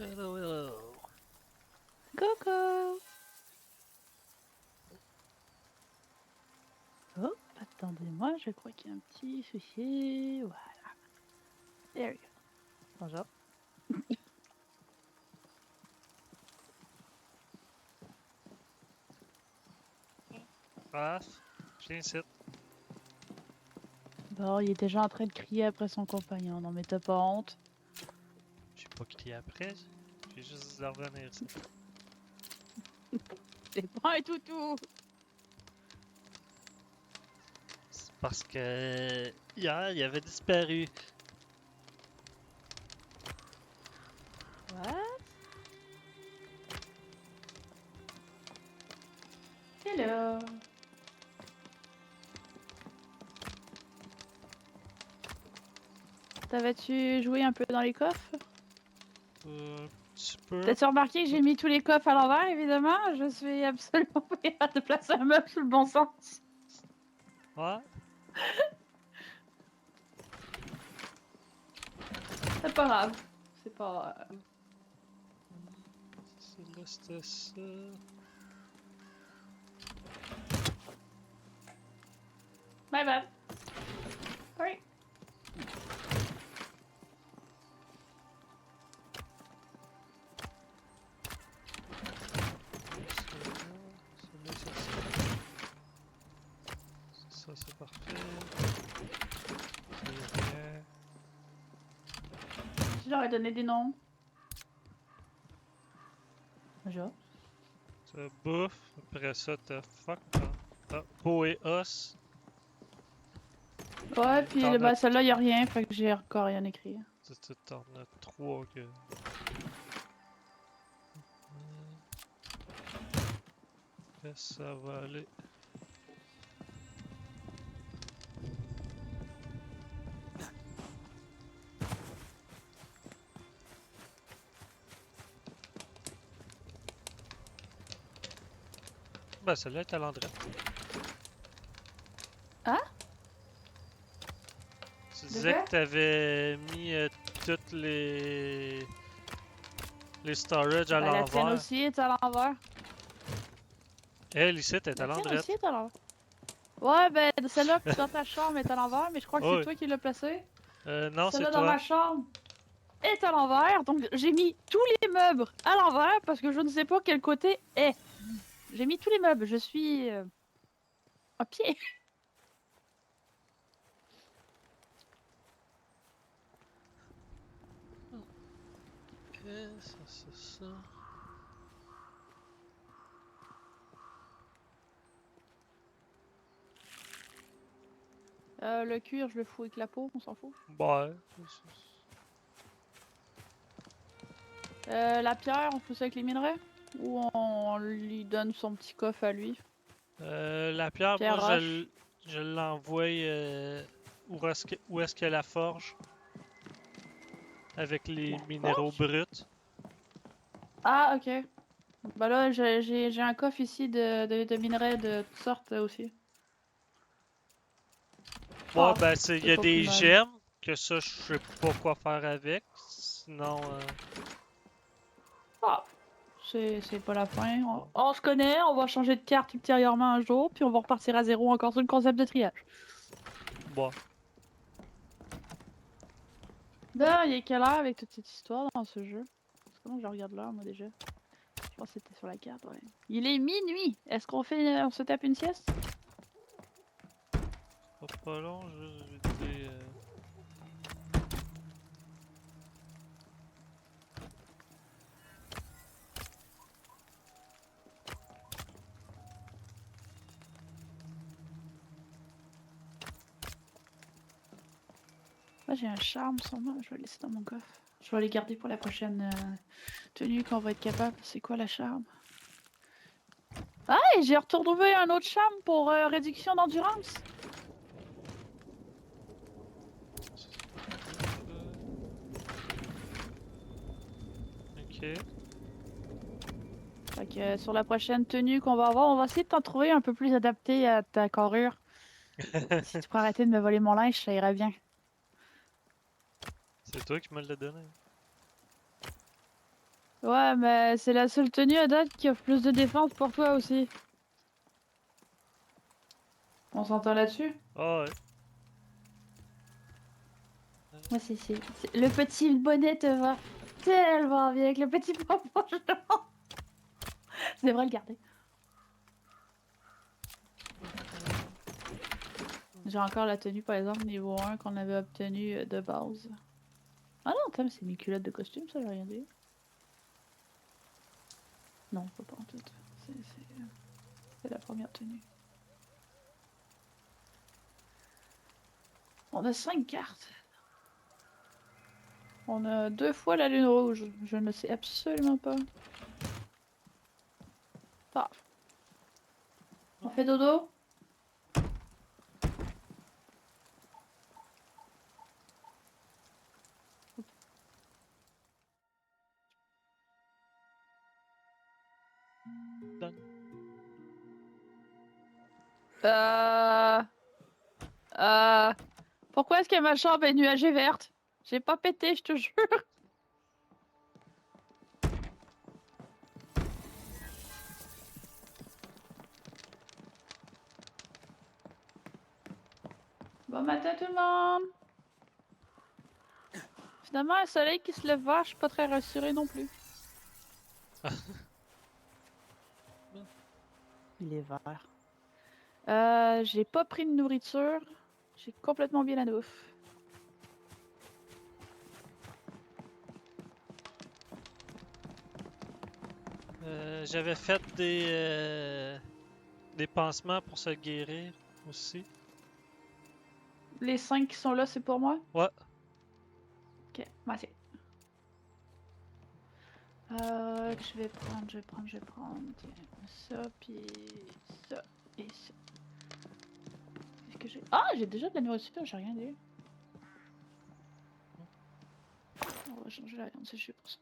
Hello, hello. Coco! Oh, attendez-moi, je crois qu'il y a un petit souci. Voilà. There we go. Bonjour. Raph, viens ici. Bon, il est déjà en train de crier après son compagnon. Non, mais t'as pas honte? J'ai pas crié après. J'ai juste de revenir ici. T'es pas un toutou! C'est parce que hier, il avait disparu. What? Hello! T'avais-tu joué un peu dans les coffres? Un petit peu. T'as-tu remarqué que j'ai mis tous les coffres à l'envers, évidemment? Je suis absolument pas capable de placer un meuble sous le bon sens. Ouais. C'est pas grave. C'est pas... C'est là, c'était ça. My bad. Sorry. Celui-là, ça, c'est parfait. C'est bien. Je leur ai donné des noms. Bonjour. T'as bouffe. Après ça, t'as fuck. Peau et os. Ouais, Puis puis t'en as, bah, celle-là, y a rien, fait que j'ai encore rien écrit. t'en as trois que. Après, ça va aller. Ben, celle-là est à l'endroit. Ah? Tu De disais quoi? que t'avais mis toutes les storage à Bah, la tienne l'envers. aussi est à l'envers. Elle, ici, est à La tienne l'endroit. aussi est à l'envers. Ouais, ben, celle-là dans ta chambre est à l'envers, mais je crois que c'est Oh, toi qui l'as placée. non, c'est Celle-là dans ma toi. chambre est à l'envers, donc j'ai mis tous les meubles à l'envers parce que je ne sais pas quel côté est. J'ai mis tous les meubles, je suis à pied. Ok, ça, c'est ça. Le cuir, je le fous avec la peau, on s'en fout. Ouais. La pierre, on fout ça avec les minerais? Ou on lui donne son petit coffre à lui? La pierre, moi, Pierre roche. je l'envoie où est-ce qu'il y a la forge avec les La minéraux forge? bruts. Ah, ok. Bah là, j'ai un coffre ici de minerais de toutes sortes aussi. Ouais, Ah, ben, il y c'est a pas plus des mal. gemmes que ça, je sais pas quoi faire avec. Sinon, Ah, c'est pas la fin. bon. On se connaît, on va changer de carte ultérieurement un jour, puis on va repartir à zéro encore sur le concept de triage. Bon. Là, il est quelle heure avec toute cette histoire dans ce jeu? Comment je regarde l'heure, moi, déjà? Je pense que c'était sur la carte, ouais. Il est minuit! Est-ce qu'on fait, on se tape une sieste? Pas long, je vais dire. Moi, j'ai un charme sur moi, je vais le laisser dans mon coffre. Je vais les garder pour la prochaine tenue qu'on va être capable. C'est quoi la charme? Ah, et j'ai retrouvé un autre charme pour réduction d'endurance. Ok. Fait que sur la prochaine tenue qu'on va avoir, on va essayer de t'en trouver un peu plus adapté à ta carrure. Si tu pourrais arrêter de me voler mon linge, ça irait bien. C'est toi qui me l'as donné. Ouais, mais c'est la seule tenue à date qui offre plus de défense pour toi aussi. On s'entend là-dessus? Ah ouais. Moi, le petit bonnet te va tellement bien avec le petit pompon. Tu devrais le garder. J'ai encore la tenue, par exemple, niveau 1 qu'on avait obtenue de base. Ah non, attends, mais c'est mes culottes de costume, ça, j'ai rien dit. Non, pas en tout. C'est la première tenue. On a 5 cartes. On a 2 fois la lune rouge. Je ne sais absolument pas. Ah. On fait dodo? Done. Euh... Euh... Pourquoi est-ce que ma chambre est nuagée verte? J'ai pas pété, je te jure. Bon matin tout le monde. Finalement, un soleil qui se lève vert, je suis pas très rassurée non plus. Il est vert. J'ai pas pris de nourriture. J'ai complètement bien la bouffe. J'avais fait des pansements pour se guérir aussi. Les 5 qui sont là, c'est pour moi? Ouais. Ok, merci. Que je vais prendre. Tiens, ça, puis ça, et ça. Qu'est-ce que j'ai? Ah, j'ai déjà de la nourriture, j'ai rien dit. On va changer la viande séchée pour ça.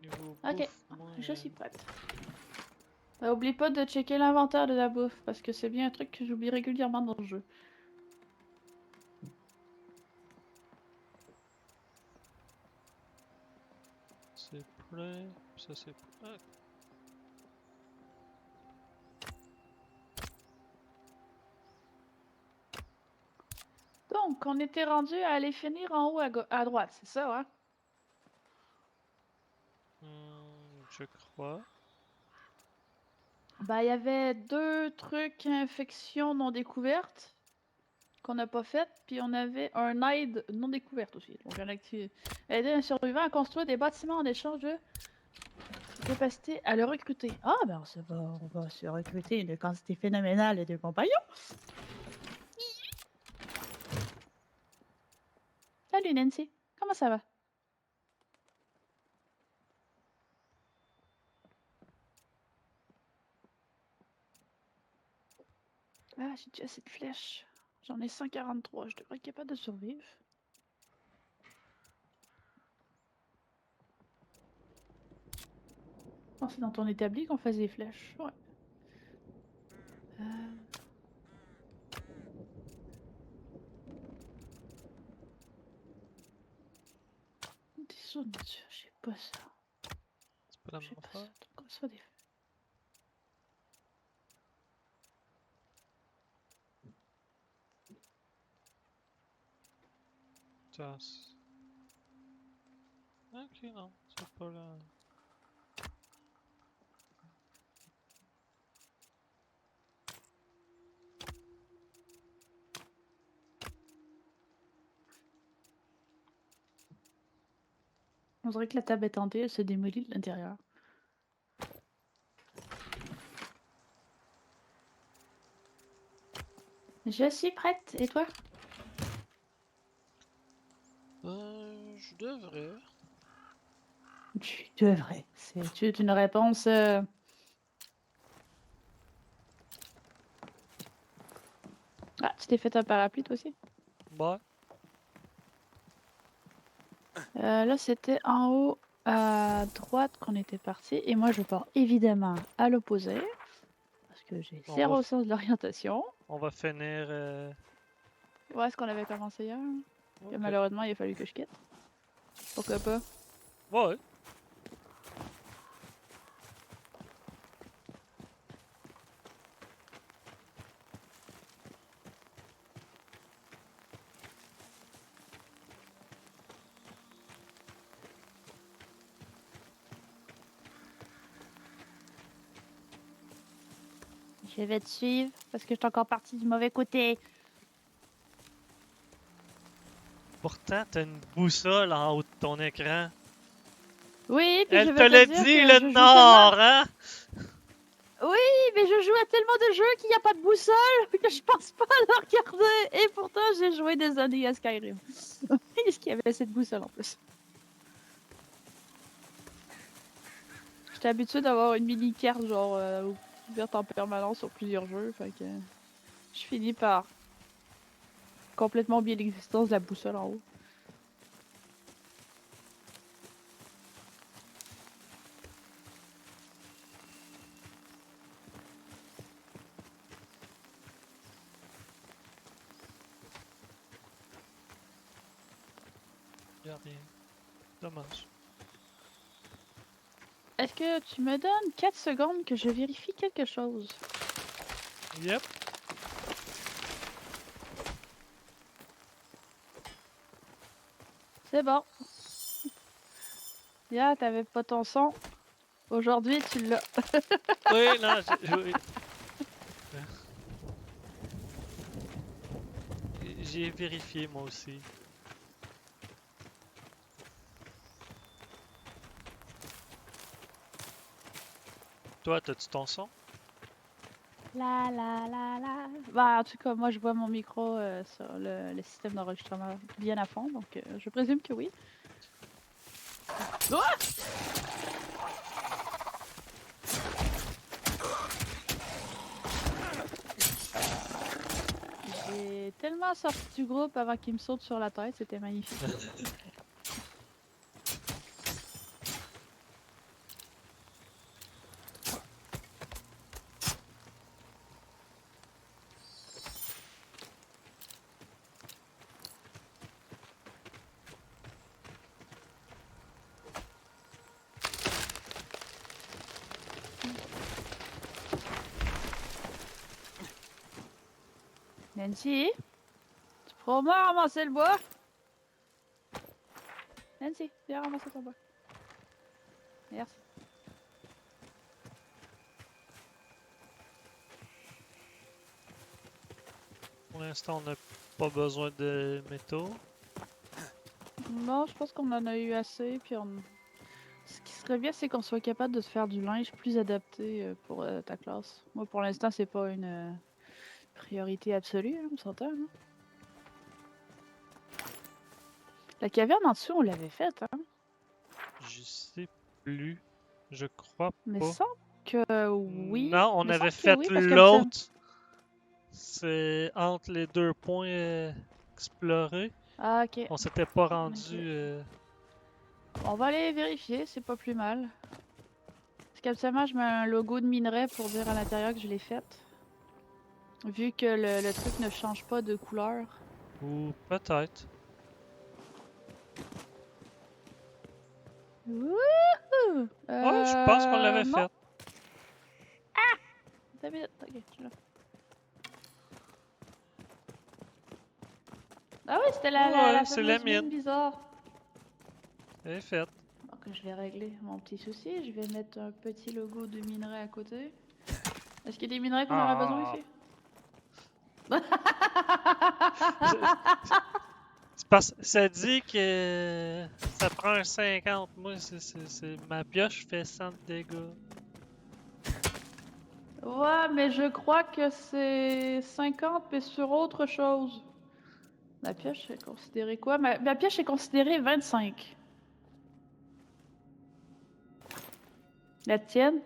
Niveau Ok, bouffe, moi. je suis prête. Oublie pas de checker l'inventaire de la bouffe, parce que c'est bien un truc que j'oublie régulièrement dans le jeu. C'est plein. Ça, c'est. Ah, Donc, on était rendu à aller finir en haut à droite, c'est ça, hein? je crois. Bah, il y avait 2 trucs infection non découverte qu'on n'a pas fait, puis on avait un aide non découverte aussi. Donc, aider un survivant à construire des bâtiments en échange de capacité à le recruter. Ah, ben on va se recruter une quantité phénoménale de compagnons. Salut Nancy, comment ça va? Ah, j'ai déjà assez de flèches. J'en ai 143, je devrais être capable de survivre. Oh, c'est dans ton établi qu'on faisait des flèches. Ouais. Des sauts de nature, j'ai pas ça. C'est pas la même J'ai pas ça. affaire. Donc, on soit des... Ça, ok, non. C'est pas la. On dirait que la table est tentée, elle se démolit de l'intérieur. Je suis prête, et toi? Je devrais. Tu devrais. C'est une réponse... Ah, tu t'es fait un parapluie toi aussi? Ouais. Là, c'était en haut à droite qu'on était parti. Et moi, je pars évidemment à l'opposé. Parce que j'ai On va, zéro sens de l'orientation. on va finir. Où est-ce qu'on avait commencé hier? Que Ok. malheureusement, il a fallu que je quitte. Pourquoi pas? Ouais. Je vais te suivre parce que je suis encore partie du mauvais côté. Pourtant, t'as une boussole en haut de ton écran. Oui, puis je Elle te vais te l'a dire dit, que le je joue tellement... nord, hein? Oui, mais je joue à tellement de jeux qu'il n'y a pas de boussole que je pense pas à le regarder. Et pourtant, j'ai joué des années à Skyrim. Est-ce qu'il y avait cette boussole en plus? J'étais habituée d'avoir une mini-carte genre ouverte en permanence sur plusieurs jeux, fait que je finis par complètement oublier l'existence de la boussole en haut. Y'a rien. Dommage. Est-ce que tu me donnes 4 secondes que je vérifie quelque chose? Yep. C'est bon. Ya, t'avais pas ton son. Aujourd'hui, tu l'as. Oui, non, oui. J'ai vérifié moi aussi. Toi, t'as-tu ton son? La la la la. Bah, en tout cas, moi, je vois mon micro sur le système d'enregistrement bien à fond, donc je présume que oui. Ah! J'ai tellement sorti du groupe avant qu'il me saute sur la tête, c'était magnifique. Nancy, tu pourras au moins ramasser le bois? Nancy, viens ramasser ton bois. Merci. Pour l'instant, on n'a pas besoin de métaux. Non, je pense qu'on en a eu assez, puis on... Ce qui serait bien, c'est qu'on soit capable de se faire du linge plus adapté pour ta classe. Moi, pour l'instant, c'est pas une priorité absolue, hein, on s'entend. Hein? La caverne en dessous, on l'avait faite, hein? Je sais plus. Je crois Mais pas. semble que oui. Non, on Mais avait semble que fait oui, parce qu'habituellement... l'autre. C'est entre les deux points explorés. Ah, ok. On s'était pas rendu. Ok. On va aller vérifier, c'est pas plus mal. Parce qu'habituellement, je mets un logo de minerai pour dire à l'intérieur que je l'ai faite. Vu que le truc ne change pas de couleur. Ou peut-être. Wouhou! Ouais, je pense qu'on l'avait Non. fait. Attends une minute. Ok, je suis là. Ah oui, c'était Ouais, la c'est la fameuse mine mienne. bizarre. Elle est faite. Donc je vais régler mon petit souci. Je vais mettre un petit logo de minerai à côté. Est-ce qu'il y a des minerais qu'on aurait besoin Ah. ici? C'est parce que ça dit que ça prend un 50. Moi, ma pioche fait 100 de dégâts. Ouais, mais je crois que c'est 50, mais sur autre chose. Ma pioche est considérée quoi? Ma pioche est considérée 25. La tienne?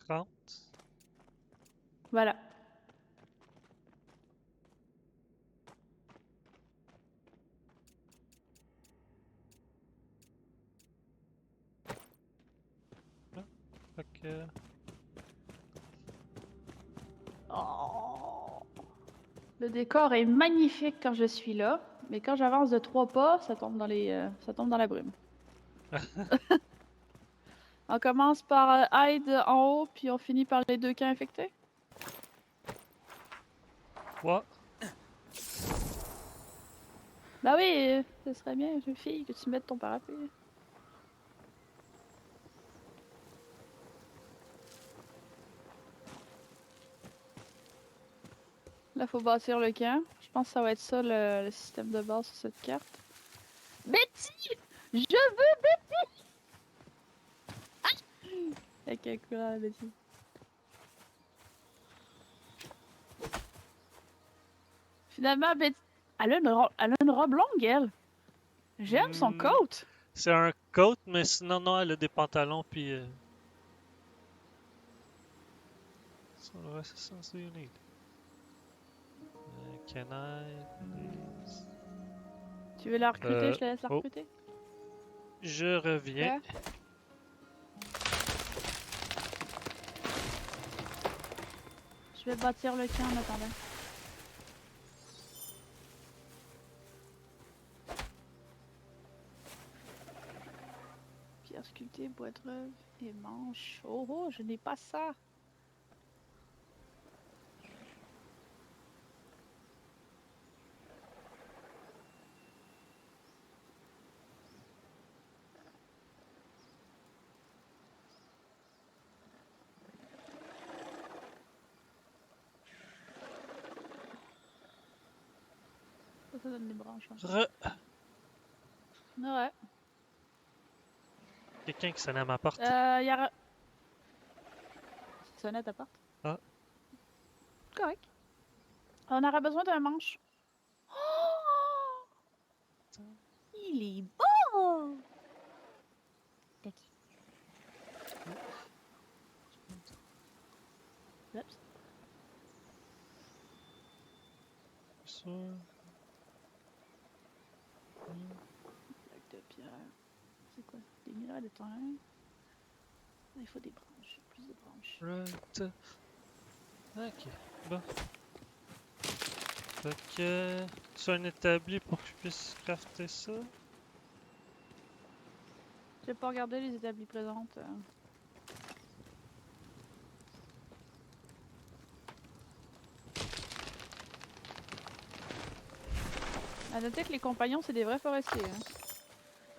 30. Voilà. Fait que. Oh. Le décor est magnifique quand je suis là, mais quand j'avance de 3 pas, ça tombe ça tombe dans la brume. On commence par Hyde en haut, puis on finit par les 2 camps infectés. Ouais. Bah oui, ce serait bien, une fille, que tu mettes ton parapluie. Là, faut bâtir le camp. Je pense que ça va être ça le système de base sur cette carte. Betty! Je veux Betty! Ah! Ok, cool, Betty. Finalement, Betty... elle a une robe longue, elle. J'aime son Hmm, coat. c'est un coat, mais sinon, non, elle a des pantalons, puis. So the rest is what you need. Can I please? Tu veux la recruter? Je te laisse la Oh, recruter. je reviens. Quoi? Je vais bâtir le camp en attendant. Pierre sculptée, bois de rêve et manche. Oh oh, je n'ai pas ça. Ça donne des branches. Hein. Ouais. Quelqu'un qui sonne à ma porte. Y aura... Ça sonne à ta porte? Ah. Correct. On aura besoin d'un manche. Oh! Il est beau! Taki. Oups. Ça. Plaque de pierre. C'est quoi? Des minerais de terrain. Il faut des branches. Plus de branches. Right. Ok. Bon. Fait que. Tu as un établi pour que je puisse crafter ça. Je vais pas regarder les établis présentes. À noter que les compagnons, c'est des vrais forestiers. Hein.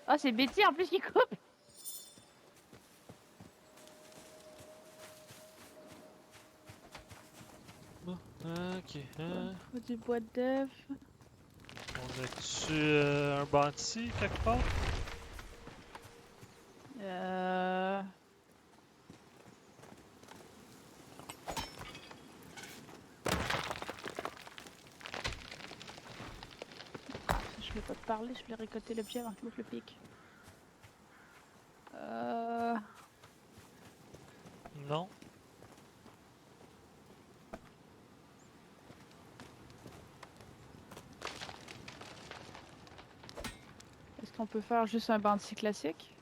Ah, c'est Betty en plus qui coupe! Bon. Ok. Faut du bois d'œuf. On a-tu un bâti quelque part? Euh... Je vais pas te parler, je vais récolter l'objet avant que l'autre le pique. Non. Est-ce qu'on peut faire juste un bandit classique?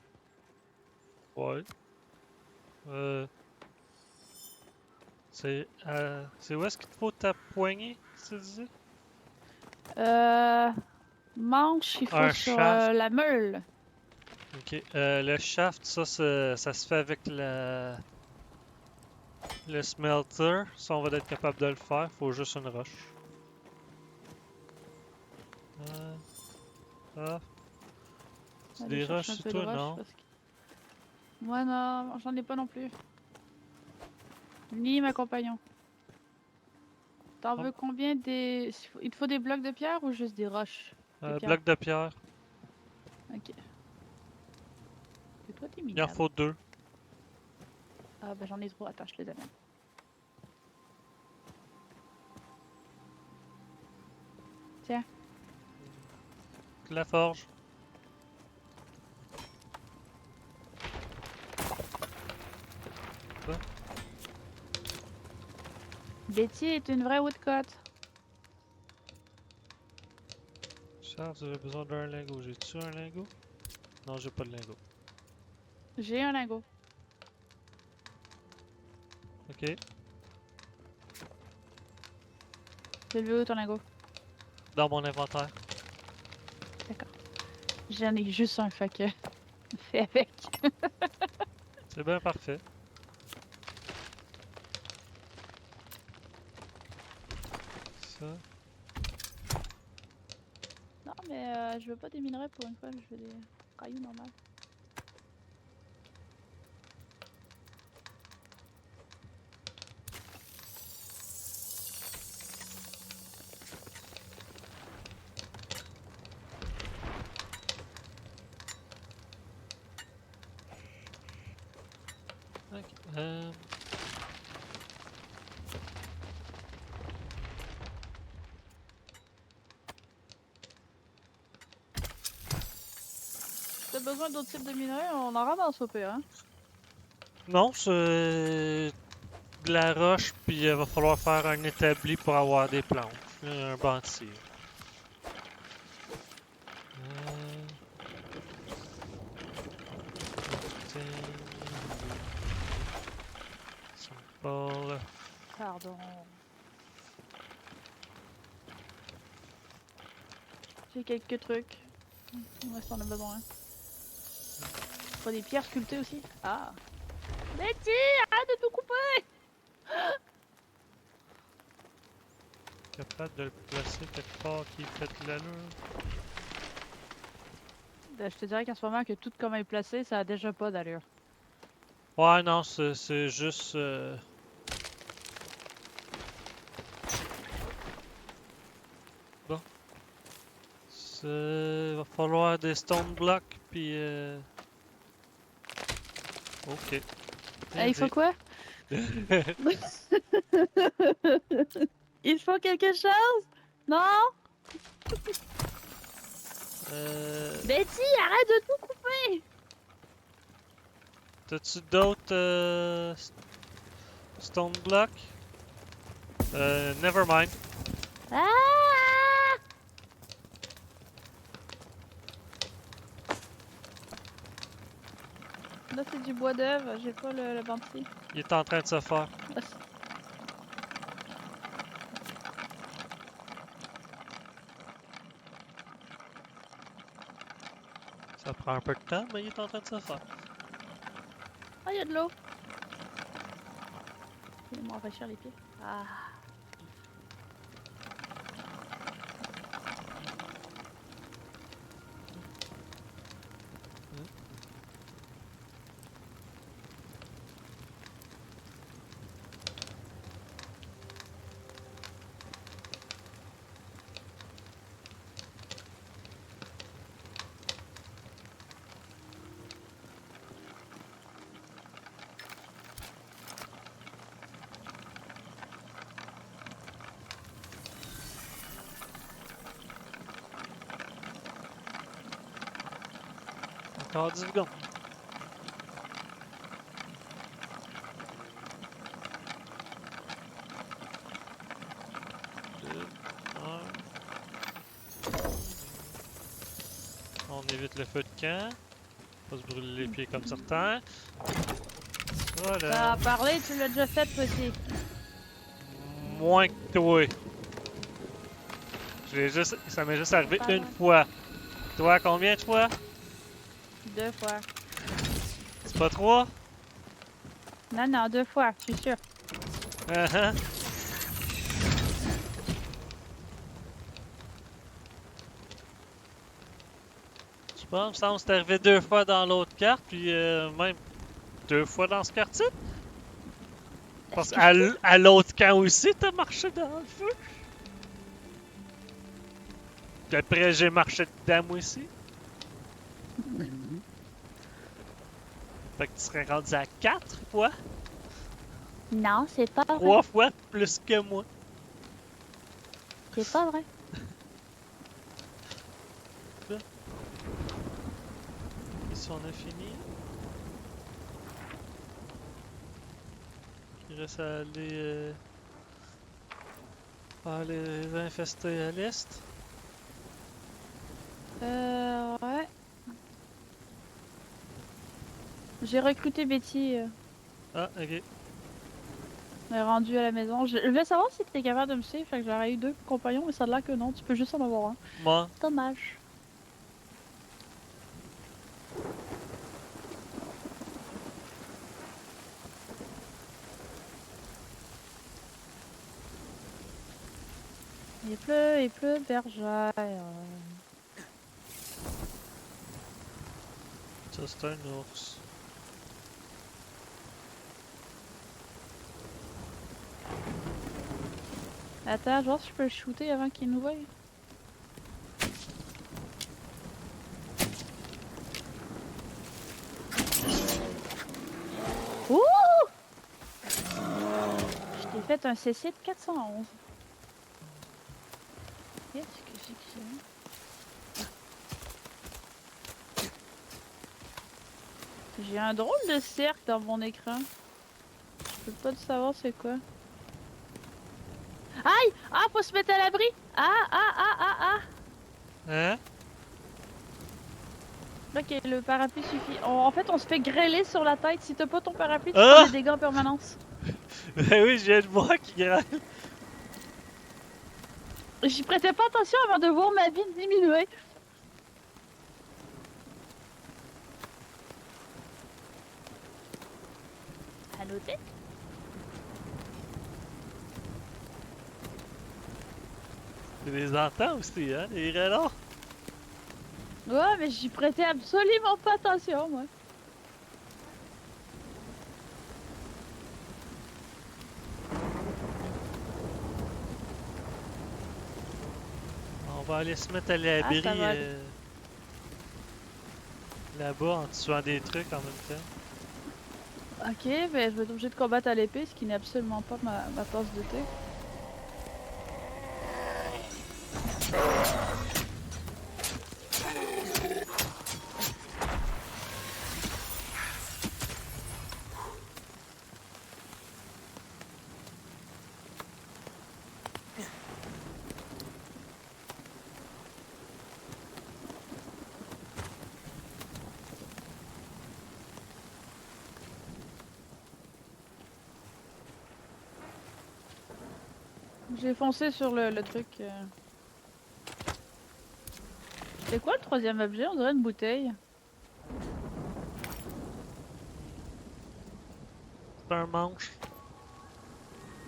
Ouais. C'est où est-ce qu'il te faut ta poignée, tu disais? Manche, il faut Un sur shaft. la meule. Ok. Le shaft, ça se fait avec le smelter. Ça, on va être capable de le faire. Faut juste une roche. Ah. C'est Allez des chercher roches, un c'est peu de toi, roche non? parce que... Moi non, j'en ai pas non plus. Ni ma compagnon. T'en Oh. veux combien des... Il te faut des blocs de pierre ou juste des roches? Des pierres. Bloc de pierre. Ok. Et toi t'es Il en minable. faut 2. Ah bah j'en ai 3, attends, je te les amène. Tiens. La forge. Ça. Betty est une vraie woodcut. Shaft, j'avais besoin d'un lingot. J'ai-tu un lingot? Non, j'ai pas de lingot. J'ai un lingot. Ok. Tu le veux où ton lingot? Dans mon inventaire. D'accord. J'en ai juste un, fait que. Fais avec. C'est bien parfait. Ça. Non, mais je veux pas des minerais pour une fois, je veux des cailloux normaux. Ok. Si t'as besoin d'autres types de minerais, on en ramasse au pire, hein? Non, c'est de la roche, puis il va falloir faire un établi pour avoir des planches. Un banc de cire. Simple. Pardon. J'ai quelques trucs. Ouais, si t'en as besoin. Pas des pierres sculptées aussi? Ah! Betty! Arrête de tout couper! Capable de le placer quelque part qui fait de l'allure. Je te dirais qu'en ce moment, que tout comme est placé, ça a déjà pas d'allure. Ouais, non, c'est juste. Bon. Va falloir des stone blocks, puis. Ok. Ah, il faut quoi? Il faut quelque chose? Non? Betty, arrête de tout couper! T'as-tu d'autres stone blocks? Never mind. Ah! Là, c'est du bois d'œuvre, j'ai pas le bandit. Il est en train de se faire. Ça prend un peu de temps, mais il est en train de se faire. Ah, il y a de l'eau. Il m'en rafraîchir les pieds. Ah. Encore 10 secondes. On évite le feu de camp. Pas se brûler les pieds comme certains. Ça Voilà. a parlé, tu l'as déjà fait, toi aussi. Moins que toi. Ça m'est juste arrivé Pas une mal. fois. Toi, combien de fois? 2 fois. C'est pas 3? Non, non, 2 fois, je suis sûre. Uh-huh. Je pense, il me semble que c'est arrivé 2 fois dans l'autre carte, puis même 2 fois dans ce quartier. Parce qu'à l'autre camp aussi, t'as marché dans le feu. Puis après, j'ai marché dedans moi aussi. Fait que tu serais rendu à 4 fois. Non, c'est pas vrai. 3 fois plus que moi. C'est pas vrai. Ici, on a fini. Il reste à aller infester à l'est. Ouais. J'ai recruté Betty. Ah, ok. On est rendu à la maison. Je voulais savoir si t'étais capable de me suivre, fait que j'aurais eu 2 compagnons, mais ça a l'air que non, tu peux juste en avoir un. Moi, Dommage. Il pleut, bergère. ça c'est un ours. Attends, je vais voir si je peux le shooter avant qu'il nous voie. Ouh! Je t'ai fait un CC de 411. Qu'est-ce que c'est que ça? J'ai un drôle de cercle dans mon écran. Je peux pas te savoir c'est quoi. Aïe! Ah, faut se mettre à l'abri! Ah! Hein? Ok, le parapluie suffit. En fait, on se fait grêler sur la tête. Si t'as pas ton parapluie, tu Ah! prends des dégâts en permanence. Ben oui, j'ai de moi qui graille. J'y prêtais pas attention avant de voir ma vie diminuer. À noter? Tu les entends aussi, hein, les relents? Ouais, mais j'y prêtais absolument pas attention, moi. On va aller se mettre à Ah, l'abri ça va aller. là-bas en tuant des trucs en même temps. Ok, mais je vais être obligée de combattre à l'épée, ce qui n'est absolument pas ma tasse de thé. J'ai foncé sur le truc. C'est quoi le troisième objet? On dirait une bouteille. C'est un manche.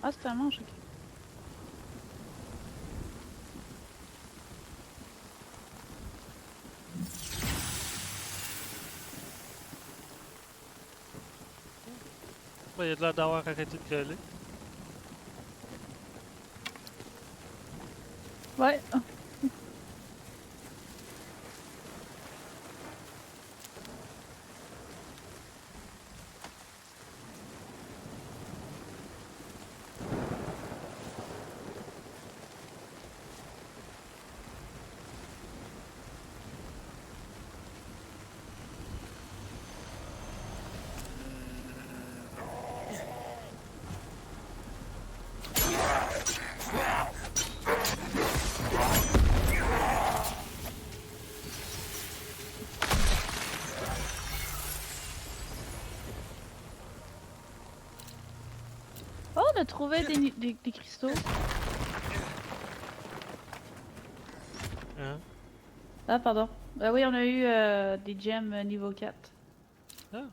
Ah, c'est un manche, ok. Ouais, il a de l'air d'avoir arrêté de gueuler. Ouais. Oh, on a trouvé des cristaux. Hein? Ah, pardon. Bah oui, on a eu des gems niveau 4. Ah.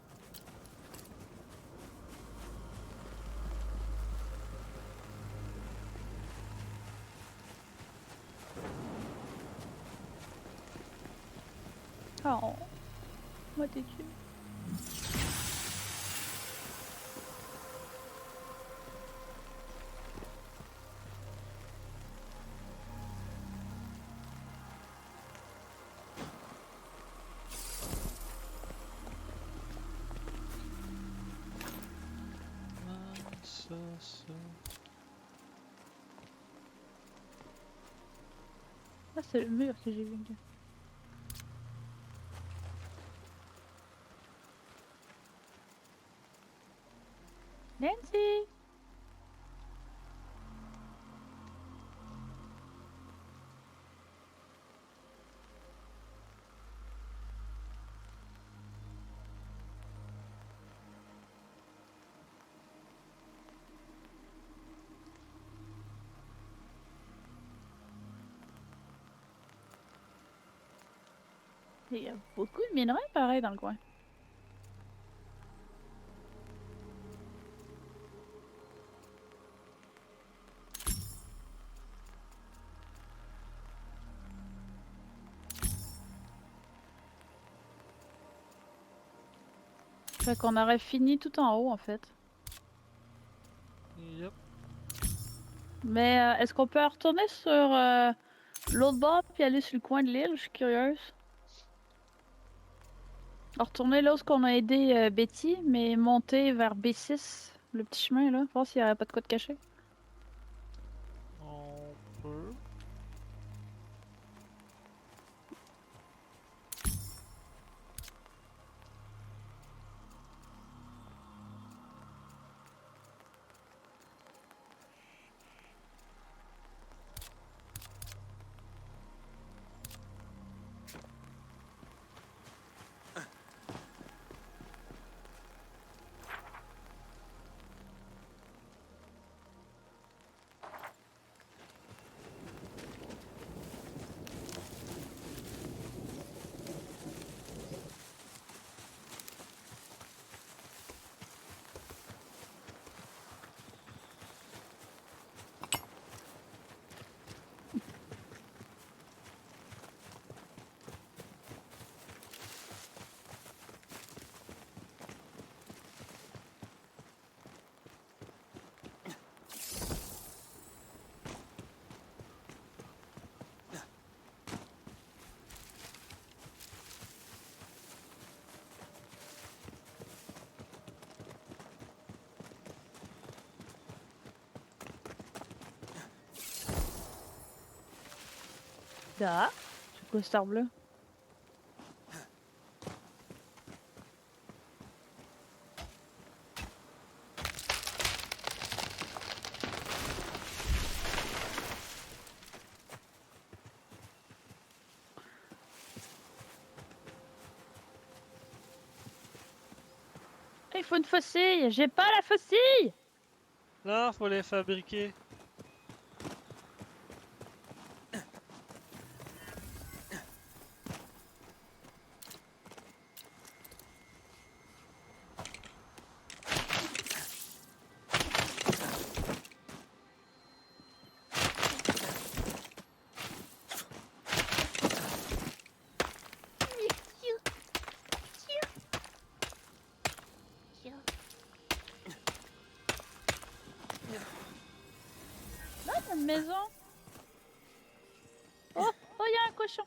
Oh, moi t'es tué. Ça. Ah, c'est le mur que j'ai vu. Nancy! Il y a beaucoup de minerais pareil dans le coin. Fait qu'on aurait fini tout en haut en fait. Yep. Mais est-ce qu'on peut retourner sur l'autre bord puis aller sur le coin de l'île? Je suis curieuse. Retourner là où on a aidé Betty, mais monter vers B6, le petit chemin là, voir s'il n'y aurait pas de quoi de caché. On peut. Ah, c'est quoi cet arbre là? Il faut une faucille! J'ai pas la faucille! Non, faut les fabriquer. Là, il y a une maison. Oh, oh, il y a un cochon.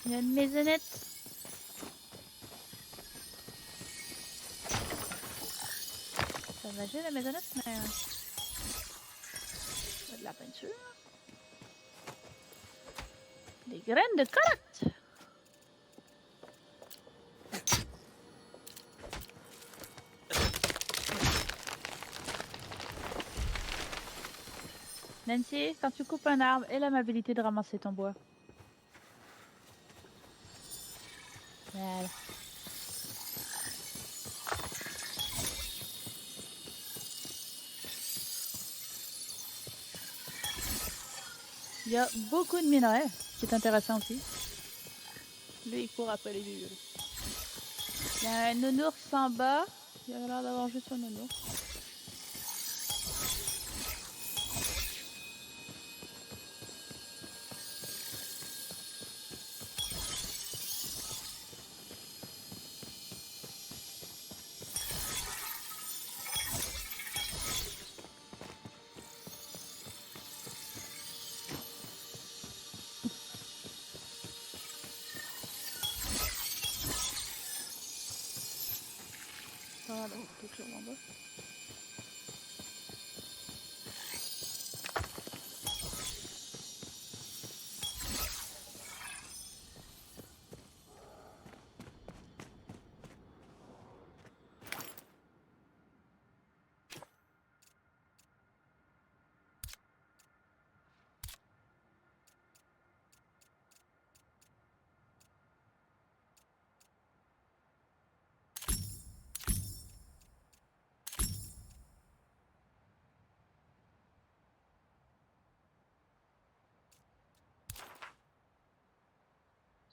Il y a une maisonnette. Ça va la maisonnette, mais... il y a de la peinture. Des graines de carottes. Nancy, quand tu coupes un arbre, aie l'amabilité de ramasser ton bois. Voilà. Il y a beaucoup de minerais, ce qui est intéressant aussi. Lui, il court après les vieux. Il y a un nounours en bas. Il a l'air d'avoir juste un nounours. Voilà, quelque chose en bas.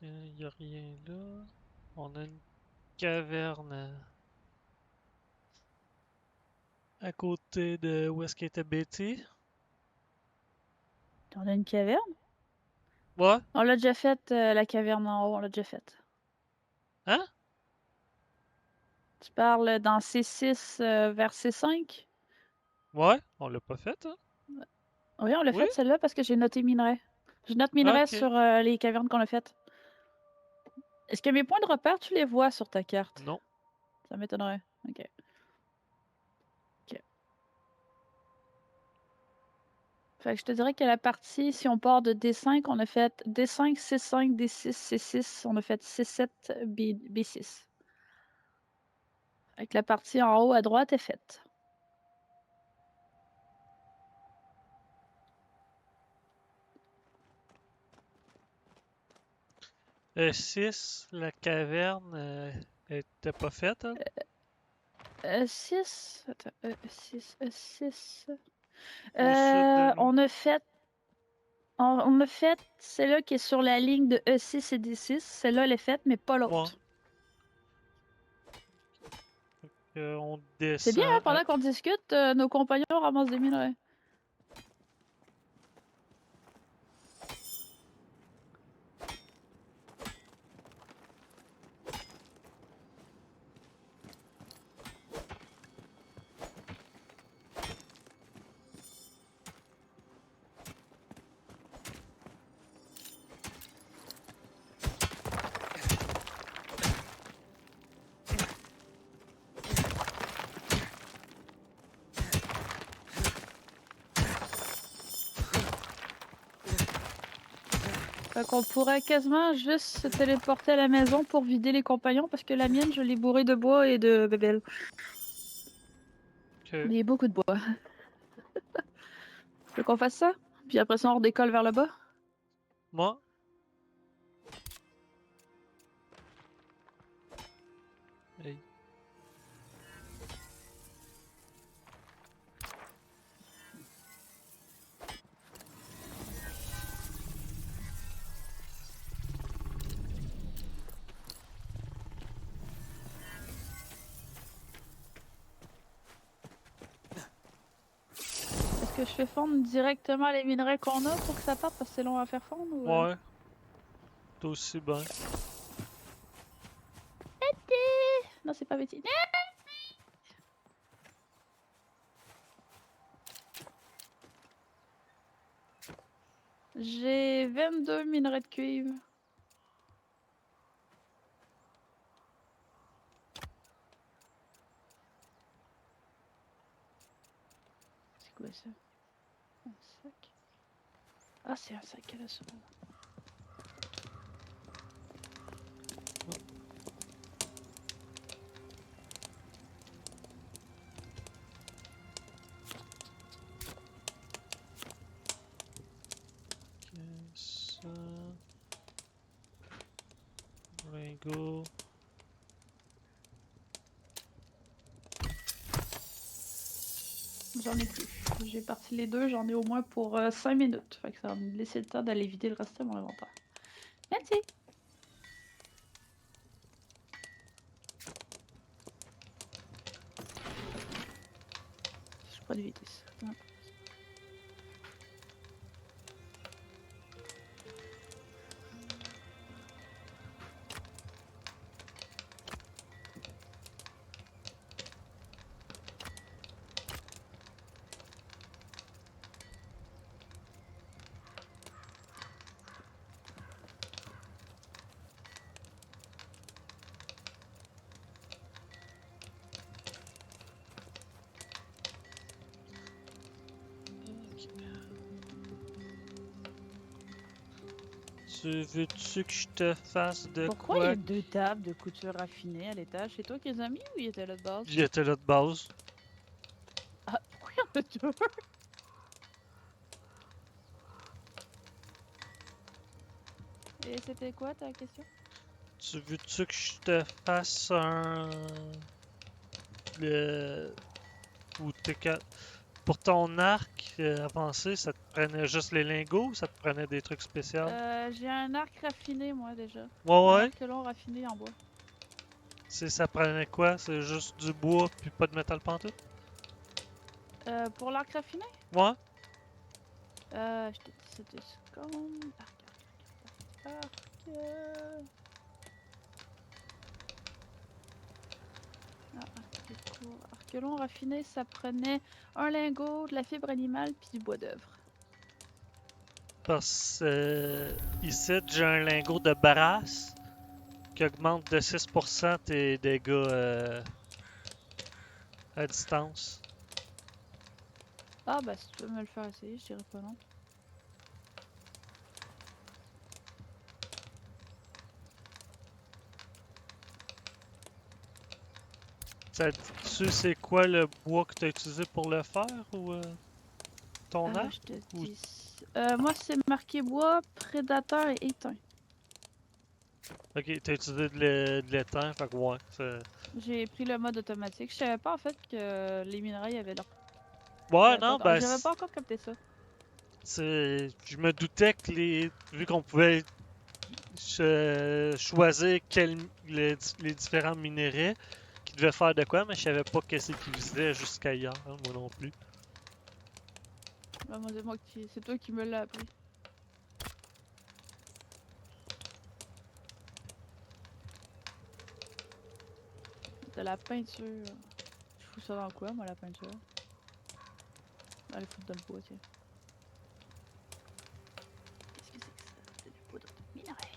Il y a rien là. On a une caverne à côté de où est-ce qu'était Betty. On a une caverne? Ouais? On l'a déjà faite, la caverne en haut, on l'a déjà faite. Hein? Tu parles dans C6 vers C5? Ouais? On l'a pas fait, hein? Oui, on l'a Oui? faite celle-là parce que j'ai noté minerai. Je note minerai Ok. sur les cavernes qu'on a faites. Est-ce que mes points de repère, tu les vois sur ta carte? Non. Ça m'étonnerait. Ok. Fait que je te dirais que la partie, si on part de D5, on a fait D5, C5, D6, C6, on a fait C7, B6. Avec la partie en haut à droite est faite. E6, la caverne était pas faite, hein? 6, attends, 6, 6. Au sud de On nous. a fait, on a fait celle-là qui est sur la ligne de E6 et D6. Celle-là, elle est faite, mais pas Ouais. l'autre. On C'est bien, hein, descend. pendant qu'on discute, nos compagnons ramassent des minerais. Fait qu'on pourrait quasiment juste se téléporter à la maison pour vider les compagnons parce que la mienne, je l'ai bourrée de bois et de bébelles. Ok. Il y a beaucoup de bois. Faut qu'on fasse ça? Puis après ça, on redécolle vers le bas? Moi? Hey. Est-ce que je fais fondre directement les minerais qu'on a pour que ça parte parce que c'est long à faire fondre ou... Ouais. T'es aussi bien. Non, c'est pas Betty. J'ai 22 minerais de cuivre. C'est quoi ça? Un sac? Ah, c'est un sac à la seconde. Ça. Ringo. J'en ai plus. J'ai parti les deux, j'en ai au moins pour 5 minutes. Fait que ça va me laisser le temps d'aller vider le reste de mon inventaire. Merci! Je crois de vitesse. Ouais. Tu veux-tu que je te fasse de Pourquoi il y quoi? a deux tables de couture raffinée à l'étage? C'est toi qui les as mis ou il était là de base? Il était là de base. Ah, pourquoi il y en a deux? Et c'était quoi ta question? Tu veux-tu que je te fasse un... Le... Ou t'es pour ton arc avancé, ça te prenait juste les lingots ou ça te prenait des trucs spéciaux? J'ai un arc raffiné, moi, déjà. Ouais, Un ouais. arc long raffiné en bois. Ça prenait quoi? C'est juste du bois puis pas de métal pantoute? Pour l'arc raffiné? Ouais? Je te dis ça 2 secondes. Arc. Arc court. Arc long raffiné, ça prenait un lingot, de la fibre animale, puis du bois d'œuvre. Parce ici, j'ai un lingot de brasse qui augmente de 6% tes dégâts à distance. Ah, bah, si tu veux me le faire essayer, je dirais pas non. Ça tu c'est quoi le bois que tu as utilisé pour le faire ou ton arc? Je te Ou... dis. Moi, c'est marqué bois, prédateur et éteint. Ok, t'as utilisé de l'étain, fait que ouais. J'ai pris le mode automatique. Je savais pas en fait que les minerais avaient leur. Ouais, non, ben, J'avais pas encore capté ça. je me doutais que vu qu'on pouvait choisir les différents minéraux qui devaient faire de quoi, mais je savais pas qu'est-ce qu'ils faisaient jusqu'à hier, hein, moi non plus. Bah, moi, c'est toi qui me l'as appris. De la peinture. Je fous ça dans quoi, moi, la peinture? Allez, foutre dans le bois, tiens. Qu'est-ce que c'est que ça? C'est du poudre de minerai.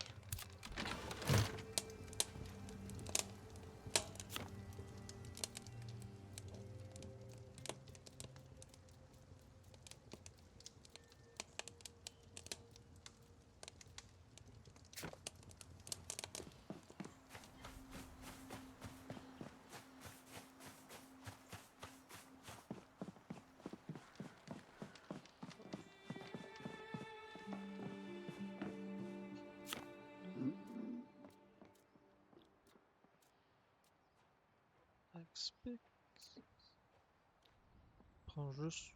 Prends juste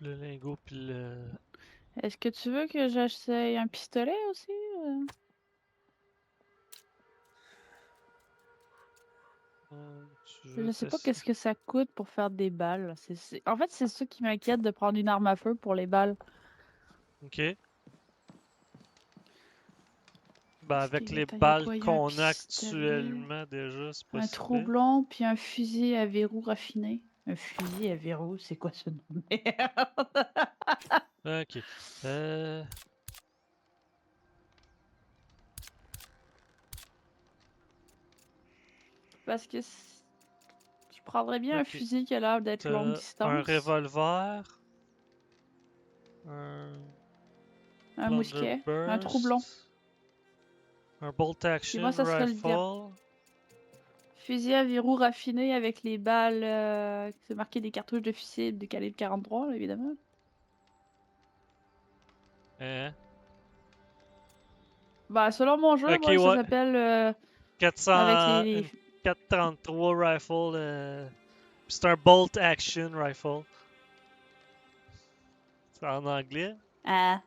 le lingot puis le. Est-ce que tu veux que j'essaye un pistolet aussi? Je sais pas qu'est-ce que ça coûte pour faire des balles. En fait, c'est ça qui m'inquiète de prendre une arme à feu pour les balles. Ok. Ben, avec les Attends, y a balles quoi? Y a un qu'on a pistolet, actuellement, déjà, c'est pas un si pire. troublon, puis un fusil à verrou raffiné. Un fusil à verrou, c'est quoi ce nom de merde? Ok. Parce que je prendrais bien un Ok. fusil qui a l'air d'être longue T'as un distance, revolver, un un mousquet, un troublon. blunderbuss, un bolt Puis action moi, ça serait le rifle. fusil à verrou raffiné avec les balles, c'est marqué des cartouches de fusil de calibre 43, là, évidemment. Hein? Bah, selon mon jeu, Ok, moi, ça ouais. s'appelle avec 400, les. une 433 rifle. C'est un bolt action rifle. C'est en anglais. Ah.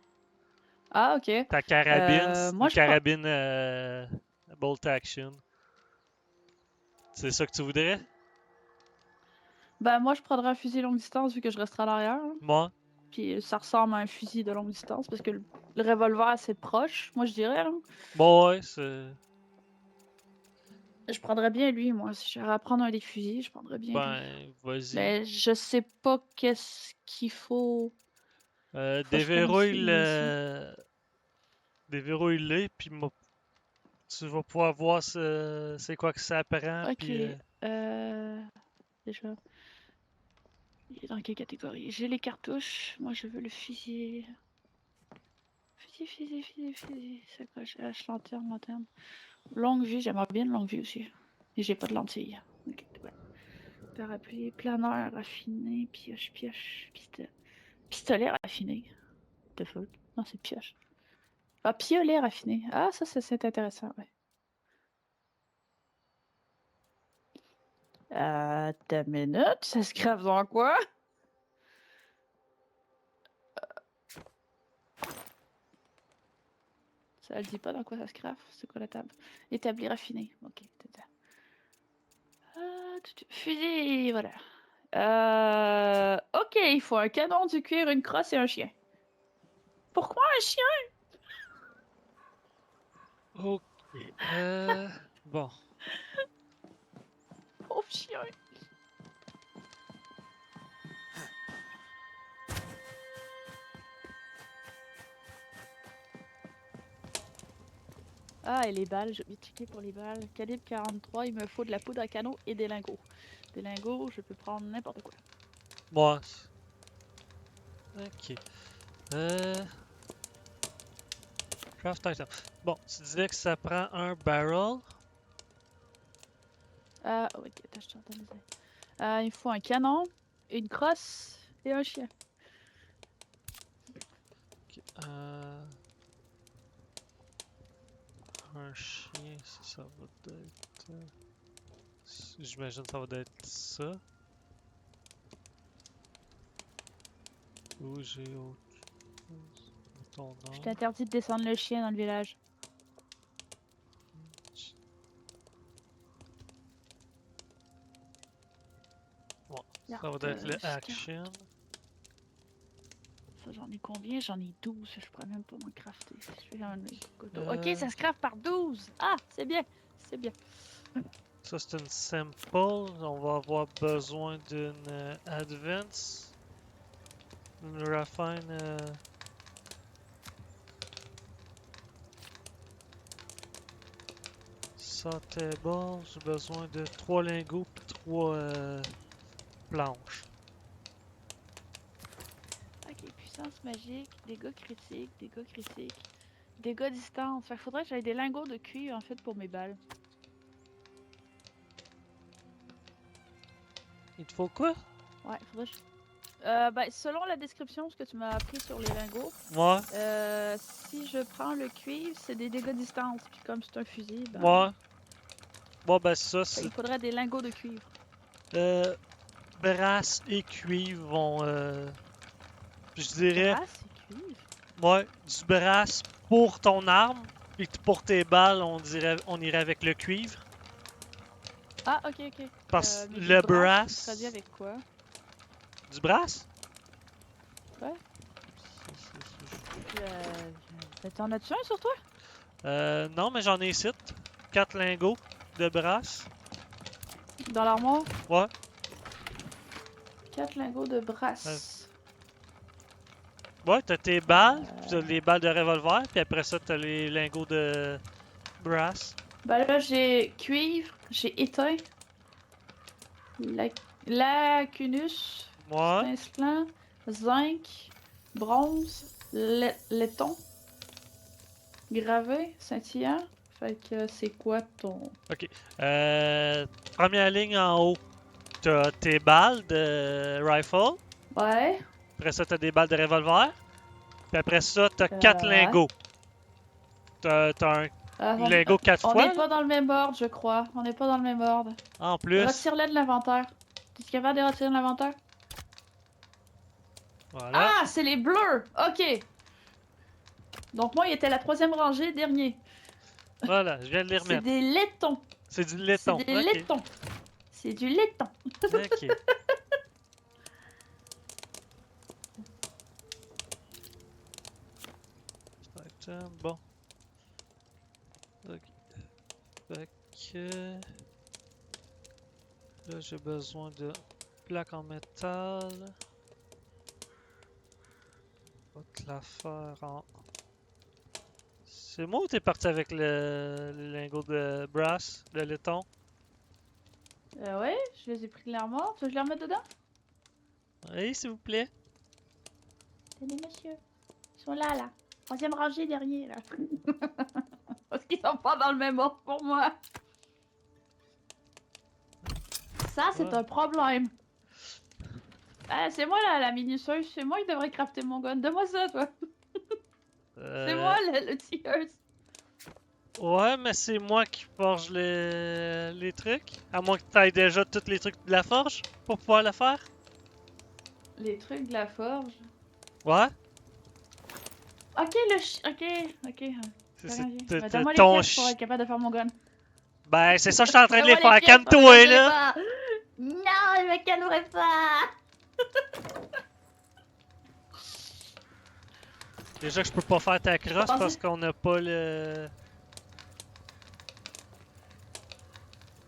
Ah, ok. Ta carabine, c'est Moi, une je prends. carabine bolt action. C'est ça que tu voudrais? Bah, moi, je prendrais un fusil longue distance vu que je resterai à l'arrière, hein. Moi? Puis ça ressemble à un fusil de longue distance parce que le revolver, c'est proche, moi, je dirais, là. Bon, ouais, c'est. Je prendrais bien lui, moi. Si j'avais à prendre un des fusils, je prendrais bien lui. Ben, vas-y. Mais je sais pas qu'est-ce qu'il faut. Faut que je prenne aussi Déverrouille les munitions. Déverrouille-les, puis tu vas pouvoir voir c'est quoi que ça prend, Ok. puis Déjà. Il est dans quelle catégorie? J'ai les cartouches. Moi, je veux le fusil. Fusil. Sacoche, hache, lanterne. Longue vue, j'aimerais bien une longue vue aussi. Et j'ai pas de lentilles. Ok, ouais. Parapluie, planeur raffiné, pioche. Pistolet raffiné. The fuck? Non, c'est pioche. Ah, piolet raffiné. Ah, ça, c'est intéressant, ouais. Ta minute, ça se grave dans quoi? Ça le dit pas dans quoi ça se craft. C'est quoi la table? Établi raffiné. Ok, t'étais. Fusil, voilà. Ok, il faut un canon, du cuir, une crosse et un chien. Pourquoi un chien? Ok. Bon. Pauvre chien. Ah, et les balles, j'ai oublié de checker pour les balles. Calibre 43, il me faut de la poudre à canon et des lingots. Des lingots, je peux prendre n'importe quoi. Moi. Ok. Craft item. Bon, tu disais que ça prend un barrel. Ah, ok, attends, je suis en train de dire. Il me faut un canon, une crosse et un chien. Ok, un chien, ça va être. J'imagine que ça va être ça. Ou j'ai autre chose. Ton Je nom. t'interdis de descendre le chien dans le village. Bon, ça Carte, va être le carte. action. Ça, j'en ai combien? J'en ai 12. Je pourrais même pas m'en crafter. Si je fais un couteau. Ok, Euh, ça se craft par 12. Ah, c'est bien. C'est bien. Ça, c'est une simple. On va avoir besoin d'une advance. Une refine. Sautable. J'ai besoin de 3 lingots et 3 planches. Ok, puissance magique, dégâts critiques, dégâts critiques, dégâts distance. Fait qu'il faudrait que j'aille des lingots de cuivre en fait pour mes balles. Il te faut quoi? Ouais, faudrait que ben, selon la description, ce que tu m'as appris sur les lingots, Ouais, si je prends le cuivre, c'est des dégâts distance. Puis comme c'est un fusil, ben, ouais. Bon, ben ça, fait, il c'est. faudrait des lingots de cuivre. Euh, brasse et cuivre vont. Je dirais. Brasse et cuivre? Ouais, du brasse pour ton arme. Puis pour tes balles, on irait avec le cuivre. Ah, ok, ok. Parce que Mais du le brass, tu traduis brass. avec quoi? Du brass? Ouais. T'en as-tu un sur toi? Non, mais j'en ai 7. 4 lingots de brass. Dans l'armoire? Ouais. 4 lingots de Euh, brass. Ouais, t'as tes balles, Euh... t'as les balles de revolver, puis après ça, t'as les lingots de brass. Bah là, j'ai cuivre, j'ai éteint, la... lacunus, Ouais. cincelant, zinc, bronze, laiton, gravé, scintillant. Fait que c'est quoi ton... Ok. Première ligne en haut, t'as tes balles de rifle. Ouais, Après ça, t'as des balles de revolver. Puis après ça, t'as 4 ouais. lingots. T'as un Attends, lingot 4 on fois, n'est là. pas dans le même ordre, je crois. On n'est pas dans le même ordre. En plus. Retire-le de l'inventaire. Tu es capable de retirer de l'inventaire? Voilà. Ah, c'est les bleus! Ok. Donc moi, il était la troisième rangée, dernier. Voilà, je viens de les C'est remettre. des laitons. C'est du C'est laiton. des Ok. laitons. C'est du laiton. Ok. Item, bon. Ok. Fait que. Là, j'ai besoin de plaques en métal. On va te la faire en. C'est moi ou t'es parti avec le lingot de brass, le laiton? Ouais, je les ai pris de l'armoire. Tu veux que je les remette dedans? Oui, s'il vous plaît. Tenez, monsieur. Ils sont là, là. Troisième rangée, dernier, là. Parce qu'ils sont pas dans le même ordre pour moi. Ça, c'est Ouais. un problème. Ah, c'est moi, là, la minuteuse. C'est moi qui devrais crafter mon gun. Donne-moi ça, toi. C'est moi, le tilleuse. Ouais, mais c'est moi qui forge les trucs. À moins que t'ailles déjà tous les trucs de la forge pour pouvoir le faire. Les trucs de la forge. Ouais. Ok, Ok, ok. Donne-moi les ton pièces pour être capable de faire mon gun. Ben, c'est ça, je suis en train de les Donne-moi faire. pièces, Calme-toi, je les là! pas. Non, je me calmerai pas. Déjà que je peux pas faire ta crosse Pensez- parce qu'on n'a pas le...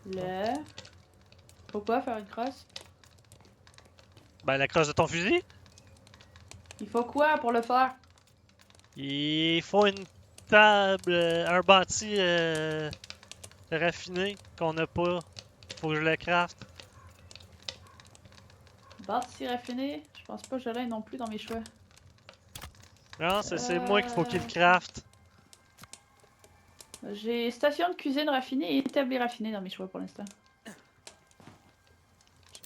Le... Pourquoi faire une crosse? Ben, la crosse de ton fusil. Il faut quoi pour le faire? Il faut une table, un bâti raffiné qu'on n'a pas. Faut que je le craft. Bâti raffiné? Je pense pas que je l'ai non plus dans mes choix. Non, c'est moi qu'il faut qu'il le craft. J'ai station de cuisine raffinée et établi raffiné dans mes choix pour l'instant.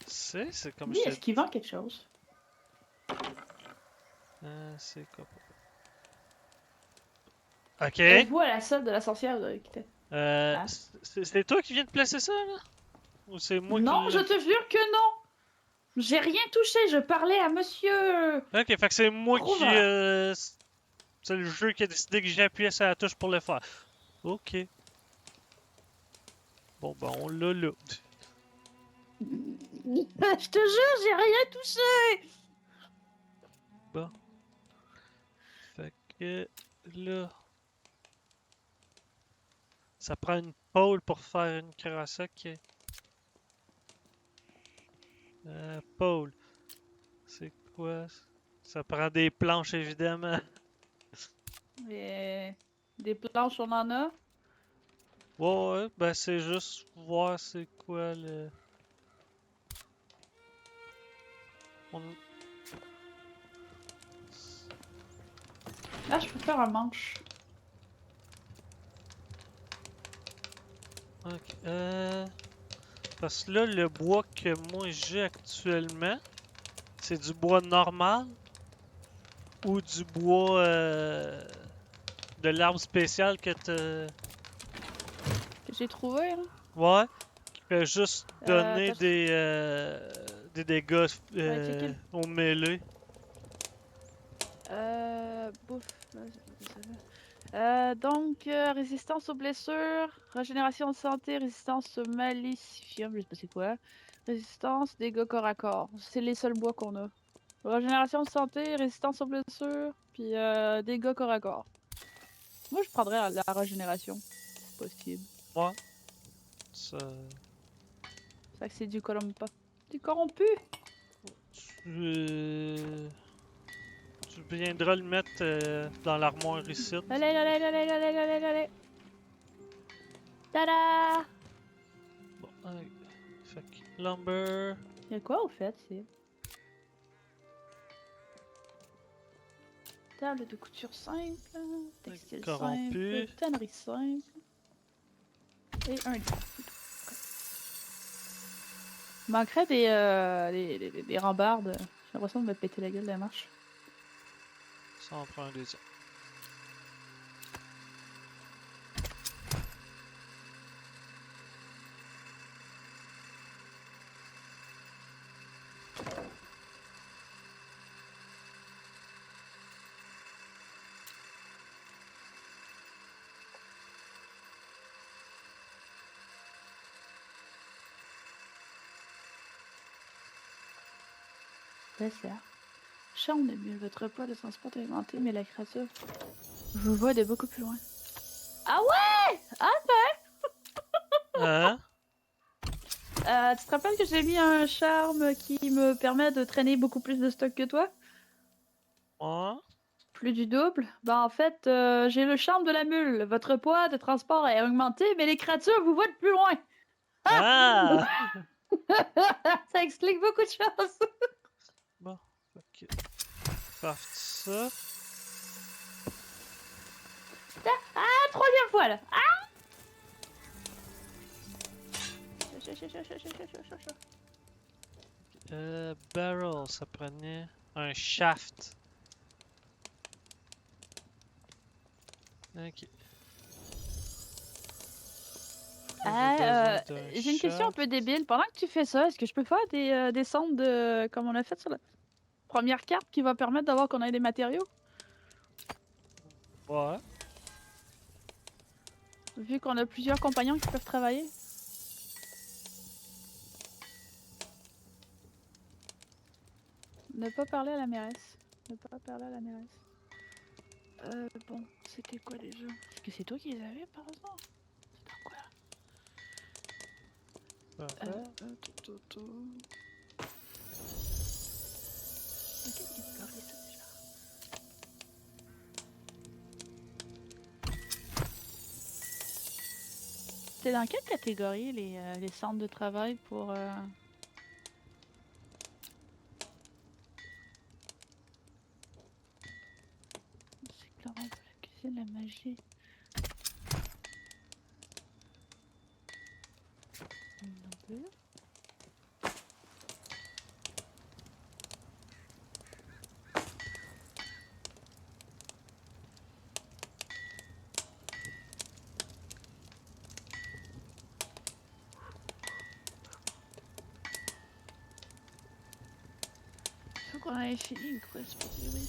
C'est comme Lui, je est-ce te qu'il vend quelque chose? c'est quoi? Ok. Vous à la salle de la sorcière, vous avez quitté. Ah. C'est toi qui viens de placer ça, là? Ou c'est moi qui Non, je l'ai? te jure que non! J'ai rien touché, je parlais à monsieur Ok, fait que c'est moi qui... Grover. c'est le jeu qui a décidé que j'appuyais sur la touche pour le faire. Ok. Bon, ben on l'a là. Je te jure, j'ai rien touché! Bon. Fait que là... Ça prend une pôle pour faire une crosse, ok. Pôle. C'est quoi? Ça prend des planches, évidemment. Et des planches, on en a. Ouais, ben c'est juste voir c'est quoi le... On- Là, je peux faire un manche. Ok, parce que là, le bois que moi j'ai actuellement, c'est du bois normal ou du bois de l'arbre spécial que t'as... Que j'ai trouvé, là. Ouais, qui fait juste donner Attends, des dégâts ouais, checker le... au mêlée. Bouffe. Donc, résistance aux blessures, régénération de santé, résistance au malicium, je sais pas c'est quoi. Résistance, dégâts corps à corps. C'est les seuls bois qu'on a. Régénération de santé, résistance aux blessures, puis dégâts corps à corps. Moi, je prendrais la régénération, si possible. Ouais. Ça... Ça que c'est du corrompu. Du corrompu! Tu... tu viendras le mettre dans l'armoire ici. Allez, allez, allez, allez, allez, allez, allez! Tada! Bon, fait que lumber... Y'a quoi au fait, c'est? Table de couture simple, textile Corrompu. simple, tannerie simple, et un lit. Il manquerait des rambardes. J'ai l'impression de me péter la gueule de la marche. Ça en prend un deuxième. Dessert. Chambre de mieux, votre repas de transport est inventé, mais la créature vous voit de beaucoup plus loin. Ah ouais! Hein? Tu te rappelles que j'ai mis un charme qui me permet de traîner beaucoup plus de stock que toi? Ouais? Plus du double? Ben en fait, j'ai le charme de la mule. Votre poids de transport est augmenté, mais les créatures vous voient de plus loin. Ah! Ça explique beaucoup de choses. Bon, ok. Craft ça. Ah, troisième fois là. Ah! Barrel, ça prenait un shaft. Ok. J'ai une question un peu débile. Pendant que tu fais ça, est-ce que je peux faire des sondes de... comme on a fait sur la première carte qui va permettre d'avoir qu'on ait des matériaux? Ouais. Vu qu'on a plusieurs compagnons qui peuvent travailler. Ne pas parler à la mairesse. Ne pas parler à la mairesse. Bon, c'était quoi déjà? Est-ce que c'est toi qui les avais par hasard? C'était quoi là? Quelle catégorie ça déjà? C'est dans quelle catégorie les centres de travail pour... C'est clairement pas la cuisine, la magie. Non plus. Faut qu'on ait fini une quest pour dire oui,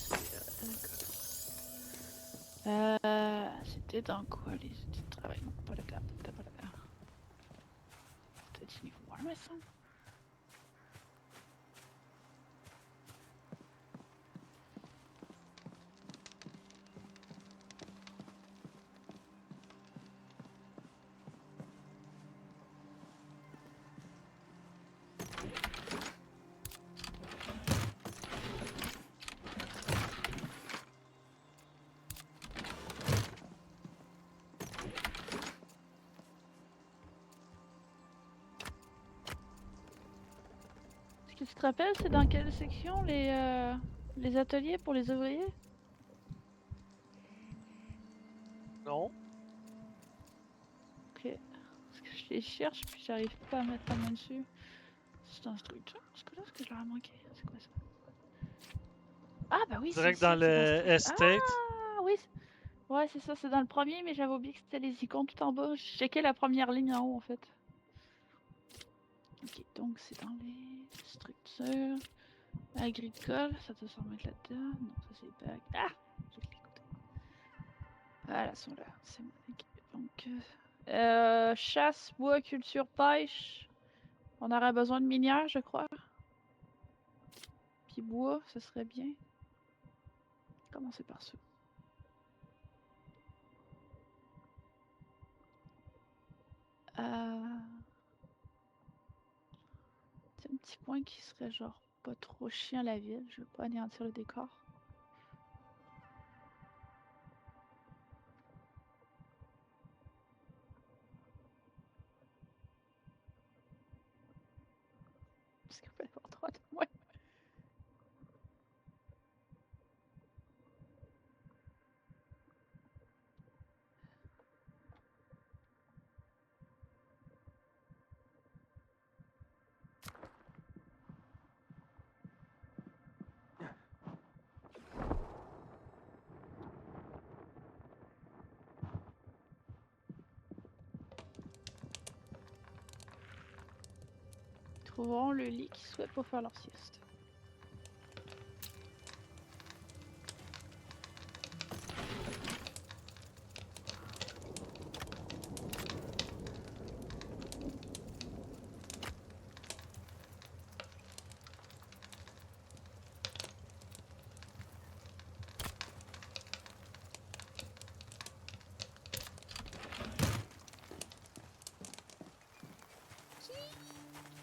c'était dans quoi les outils de travail? Non, pas la carte, t'as pas la carte. C'était du niveau 1, me semble. Est-ce que tu te rappelles, c'est dans quelle section les ateliers pour les ouvriers? Non. Ok. Parce que je les cherche puis j'arrive pas à mettre la main dessus. C'est un structure? Ce que là, est-ce que je l'aurais manqué? C'est quoi ça? Ah bah oui, c'est Direct ici, dans c'est dans le Ah estate. oui! Ouais, c'est ça, c'est dans le premier, mais j'avais oublié que c'était les icônes tout en bas. Je checkais la première ligne en haut en fait. Ok, donc c'est dans les structures agricoles. Ça doit s'en mettre là-dedans. Non, ça c'est bac. Ah! J'ai cliqué côté. Voilà, elles sont là. C'est bon. Ok, donc, chasse, bois, culture, pêche. On aurait besoin de minières, je crois. Puis bois, ce serait bien. Commencer par ça. C'est un petit point qui serait genre pas trop chiant la ville. Je veux pas anéantir le décor. Parce qu'on peut avoir droit de moi. Trouveront le lit qu'ils souhaitent pour faire leur sieste.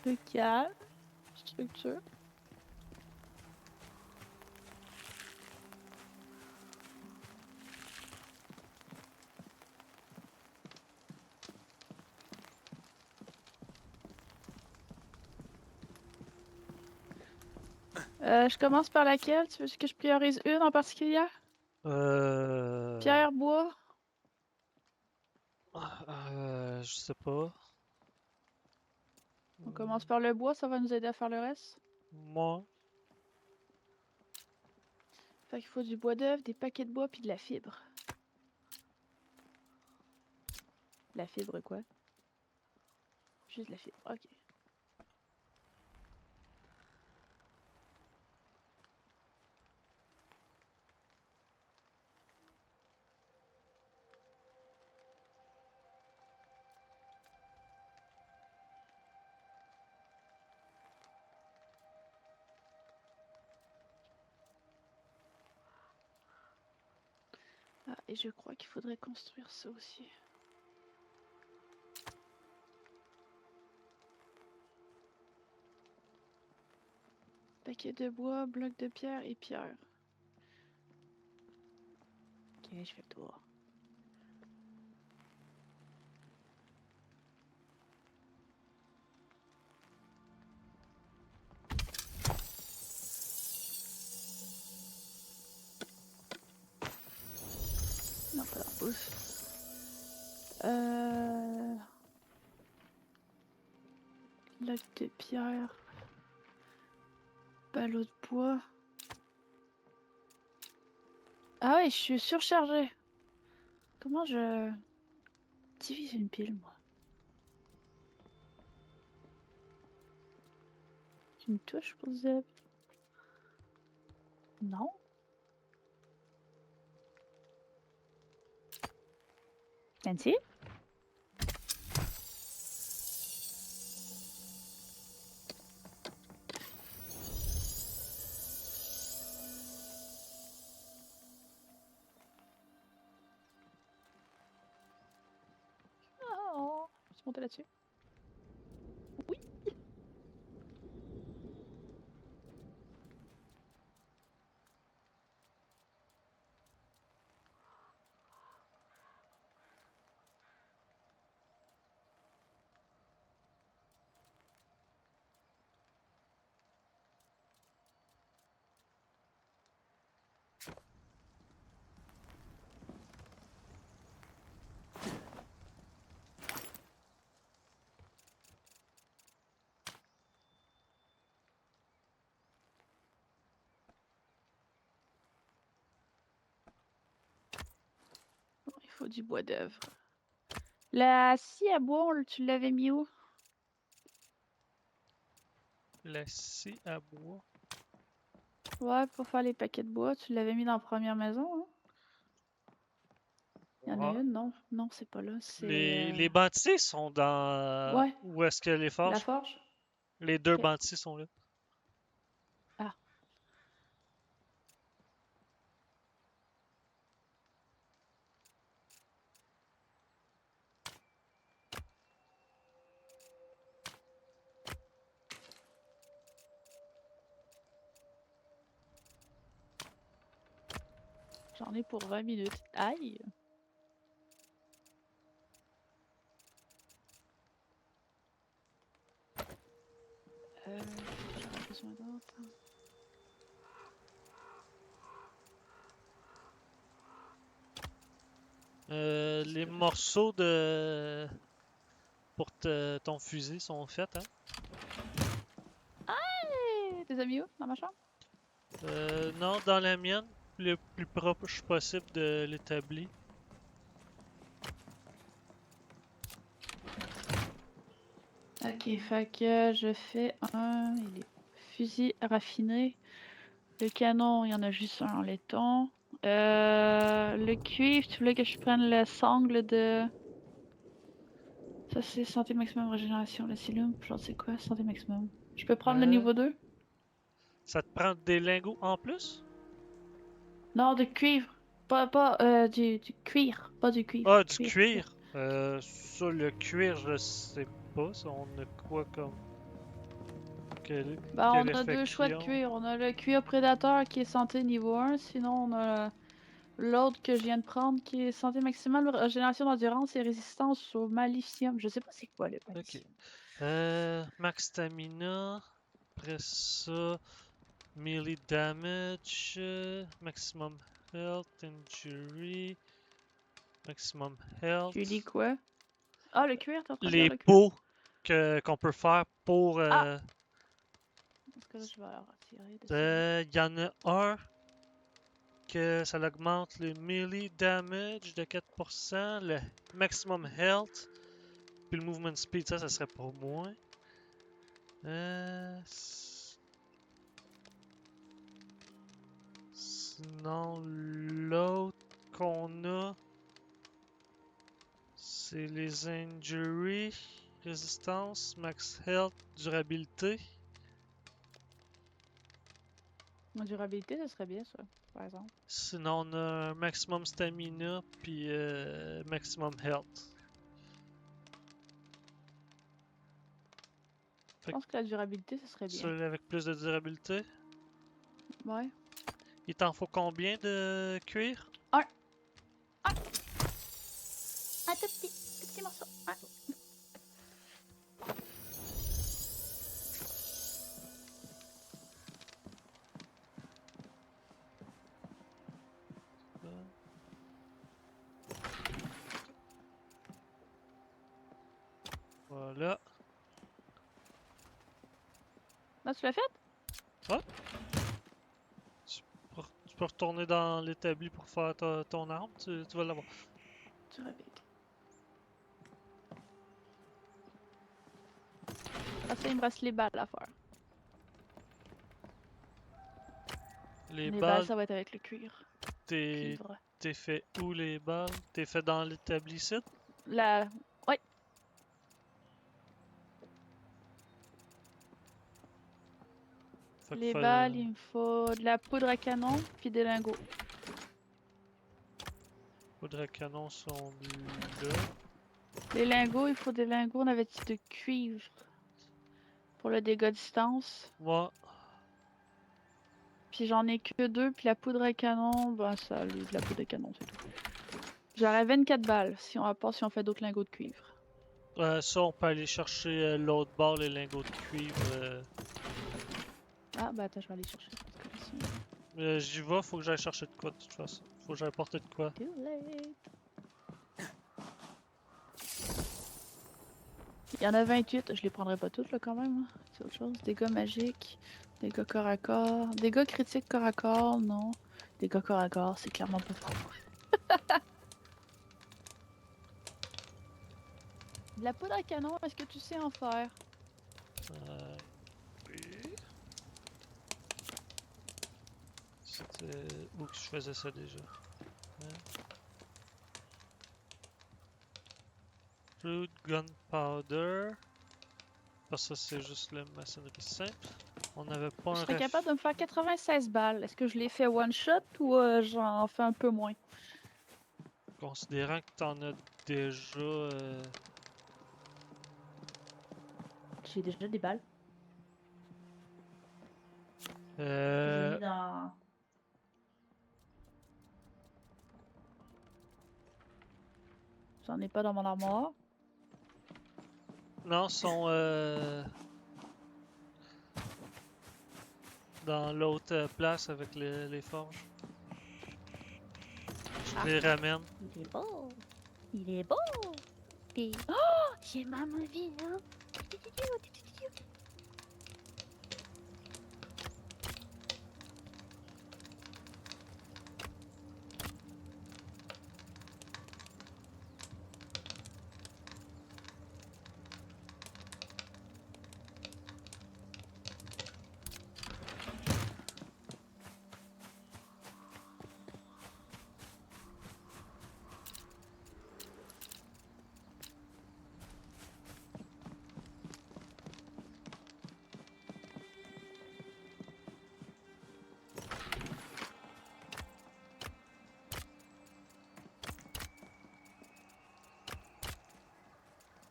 Le calme, structure. Je commence par laquelle? Tu veux que je priorise une en particulier? Pierre, bois. Je sais pas. On commence par le bois, ça va nous aider à faire le reste. Moi. Fait qu'il faut du bois d'œuf, des paquets de bois puis de la fibre. La fibre quoi? Juste la fibre, ok. Ah, et je crois qu'il faudrait construire ça aussi. Paquet de bois, bloc de pierre et pierre. Ok, je fais le tour. Non, pas d'embouche. Bloc de pierre. Ballot de bois. Ah ouais, je suis surchargée. Comment je divise une pile, moi? Une touche pour zip? Non. Fancy? Oh, je suis montée là-dessus. Oui. Bon, il faut du bois d'œuvre. La scie à bois, tu l'avais mis où? La scie à bois. Ouais, pour faire les paquets de bois, tu l'avais mis dans la première maison, hein? Il y en a Ouais. une, non? Non, c'est pas là, c'est... Les bâtis sont dans... Ouais, Où est-ce que les la forges? forge. Les deux Ok. bâtis sont là. Ah. J'en ai pour 20 minutes. Aïe! J'aurais besoin d'autres. Qu'est-ce Les que je... morceaux de... pour ton fusil sont faits, hein? Hey! Tes amis où? Dans ma chambre? Non, dans la mienne, le plus proche possible de l'établi. Ok, fait que je fais un... Il est fusil raffiné. Le canon, il y en a juste un en laiton. Le cuivre, tu voulais que je prenne le sangle de... Ça, c'est santé maximum régénération. Le silum, je sais quoi, santé maximum. Je peux prendre le Euh, niveau 2? Ça te prend des lingots en plus? Non, de cuivre. Pas du cuir. Pas du cuivre. Ah, du Cuir. cuir. Ça, le cuir, je sais pas. Ça, on a quoi comme... Quel, Bah, quel on a effet deux choix de qu'ils ont? cuir. On a le cuir prédateur qui est santé niveau 1. Sinon, on a l'autre que je viens de prendre qui est santé maximale, régénération d'endurance et résistance au malicium. Je sais pas c'est quoi le Ok. malicium. Max stamina. Après ça, melee damage. Maximum health, injury. Maximum Tu lis health. quoi? Ah, le cuir, t'es en train de lire Les le cuir? pots qu'on peut faire pour... Ah! Dans ce cas-là, je vais en retirer de celui-là. Il y en a un que ça augmente le melee damage de 4%, le maximum health, puis le movement speed, ça serait pour moi. Sinon, l'autre qu'on a, c'est les injuries, résistance, max health, durabilité. La durabilité, ça serait bien, ça, par exemple. Sinon, on a un maximum stamina, puis maximum health. Je pense que la durabilité, ça serait bien. Celui avec plus de durabilité. Ouais. Il t'en faut combien de cuir? Un! Un! Un tout petit morceau. Un. Voilà. Là, tu l'as fait? Tu peux retourner dans l'établi pour faire ton arme, tu vas l'avoir. Durabilité. Ah, ça, il me reste les balles à faire. Les Les balles, balles, ça va être avec le cuir. t'es Cuivre. t'es fait où les balles? T'es fait dans l'établi site? La... Ouais, Fait que les balles, il me faut de la poudre à canon, puis des lingots. poudre à canon sont là. Les lingots, il faut des lingots, on avait dit de cuivre. Pour le dégât distance. Moi, Puis j'en ai que deux, puis la poudre à canon, ben ça, de la poudre à canon, c'est tout. J'aurais 24 balles, si on, à part si on fait d'autres lingots de cuivre. ça, on peut aller chercher l'autre bord, les lingots de cuivre. Ah, bah attends, je vais aller chercher. Parce que là, J'y vais, faut que j'aille chercher de quoi de toute façon. Faut que j'aille porter de quoi. too late. Il y en a 28, je les prendrai pas toutes là quand même. Hein. C'est autre chose. Dégâts magiques, dégâts corps à corps, dégâts critiques corps à corps, non. Dégâts corps à corps, c'est clairement pas pour moi. De la poudre à canon, est-ce que tu sais en faire? Euh, oui. C'était où que je faisais ça déjà? Hein? Fruit gunpowder. Parce que ça, c'est juste la maçonnerie simple. On n'avait pas Je un serais ref. capable de me faire 96 balles. Est-ce que je les fais one shot ou j'en fais un peu moins? Considérant que t'en as déjà. J'ai déjà des balles. Je les ai mis Euh, dans. J'en ai pas dans mon armoire. non, sont dans l'autre place avec les forges. Je te les ramène. Il est beau. Il est beau. Puis... Oh! J'ai ma vie, hein?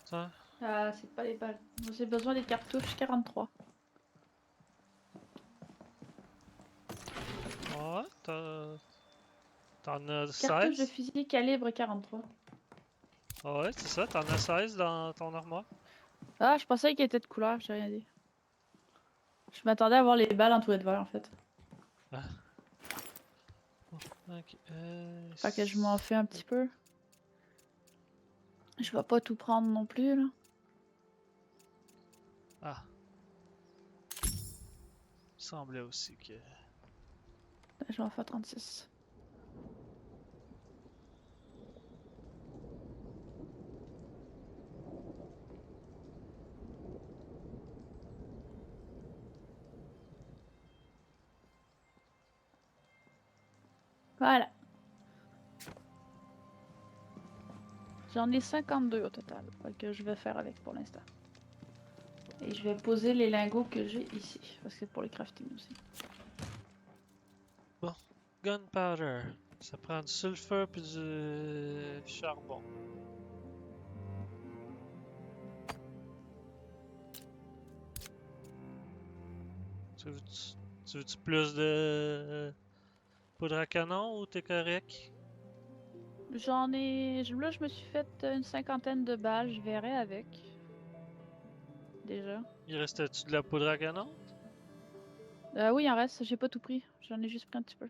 Ça. Ah, c'est pas les balles. Moi, j'ai besoin des cartouches 43. Ouais, t'en as Cartouches de 16? fusil calibre 43. Ouais, c'est ça, t'en as 16 dans ton armoire. Ah, je pensais qu'il était de couleur, j'ai rien dit. Je m'attendais à voir les balles entourées de verre en fait. Ah. Ok, Fait que je m'en fais un petit peu. Je vais pas tout prendre non plus là. Ah. Il semblait aussi que. Je vais en faire 36. Voilà. J'en ai 52 au total. Fait que je vais faire avec pour l'instant. Et je vais poser les lingots que j'ai ici. Parce que c'est pour les crafting aussi. Gunpowder. Ça prend du sulfure puis du charbon. Tu veux-tu plus de poudre à canon ou t'es correct? J'en ai. Là, je me suis fait une cinquantaine de balles, je verrai avec. Déjà. Il restait-tu de la poudre à canon? Oui, il en reste, j'ai pas tout pris. J'en ai juste pris un petit peu.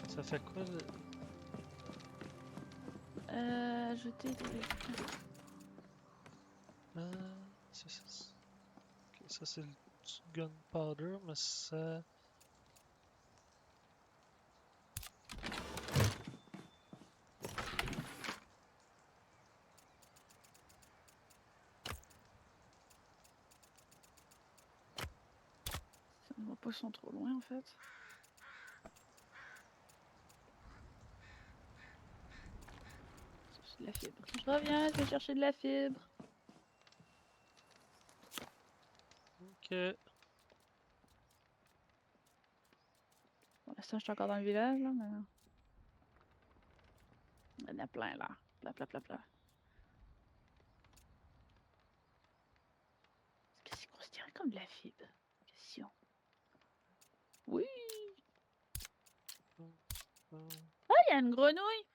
Ça fait quoi? Jeter des. C'est ça. Ok, ça c'est du gunpowder, mais ça. Ça ne va pas, ils sont trop loin en fait. C'est de la fibre. Je reviens, je vais chercher de la fibre. Ok. Pour l'instant, je suis encore dans le village, là, mais. Il y en a plein là. Pla, pla, pla, pla. Est-ce que c'est considéré comme de la fibre? Question. Oui! Ah, il y a une grenouille!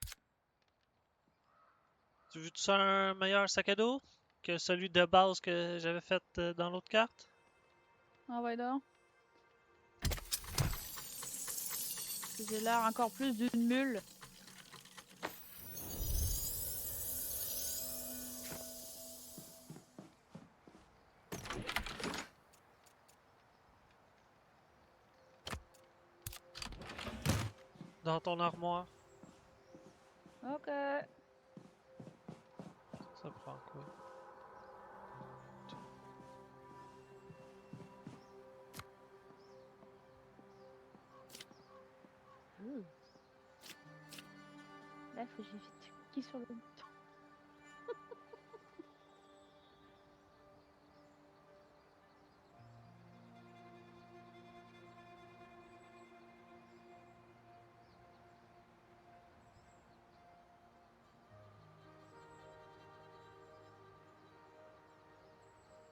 Tu veux-tu un meilleur sac à dos que celui de base que j'avais fait dans l'autre carte? Ah ouais, donc. J'ai l'air encore plus d'une mule. Dans ton armoire. Ok. Ça prend quoi? Ouh. Là, faut que j'évite qui sur le bouton.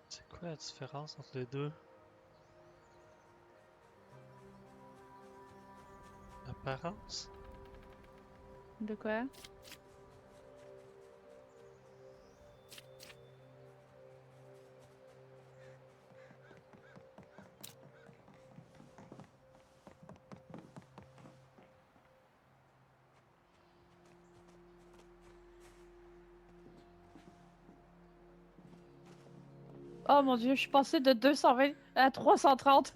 C'est quoi la différence entre les deux? Apparence? De quoi? Oh mon dieu, je suis passée de 220 à 330.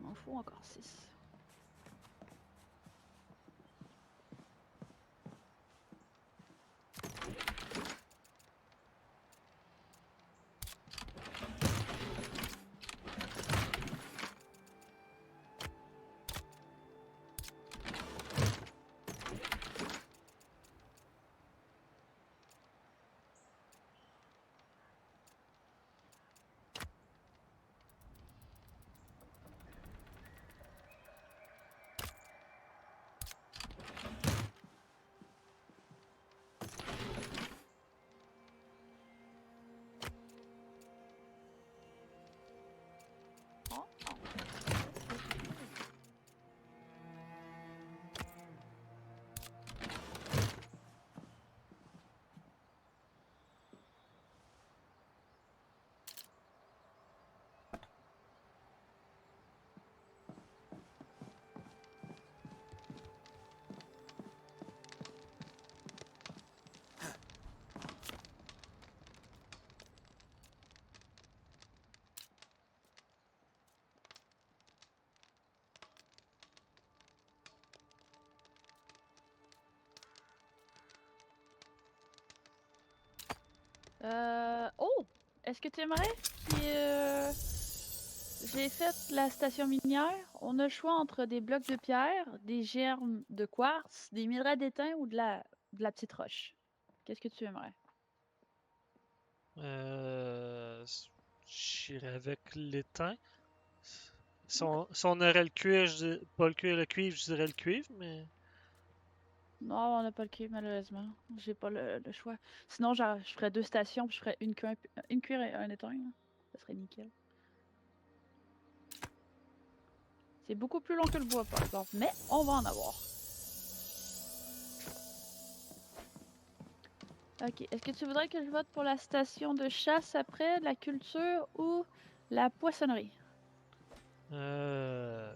M'en faut encore 6. Oh, oh. Oh! est-ce que tu aimerais j'ai fait la station minière. On a le choix entre des blocs de pierre, des germes de quartz, des minerais d'étain ou de la petite roche. Qu'est-ce que tu aimerais? J'irais avec l'étain. Si on aurait le cuivre, pas le cuivre, je dirais le cuivre, mais. Non, on n'a pas le cuivre, malheureusement. J'ai pas le choix. Sinon, genre, je ferais 2 stations, puis je ferais une cuir et un étain, là. Ça serait nickel. C'est beaucoup plus long que le bois, par exemple, mais on va en avoir. Ok, est-ce que tu voudrais que je vote pour la station de chasse après, la culture ou la poissonnerie? Euh...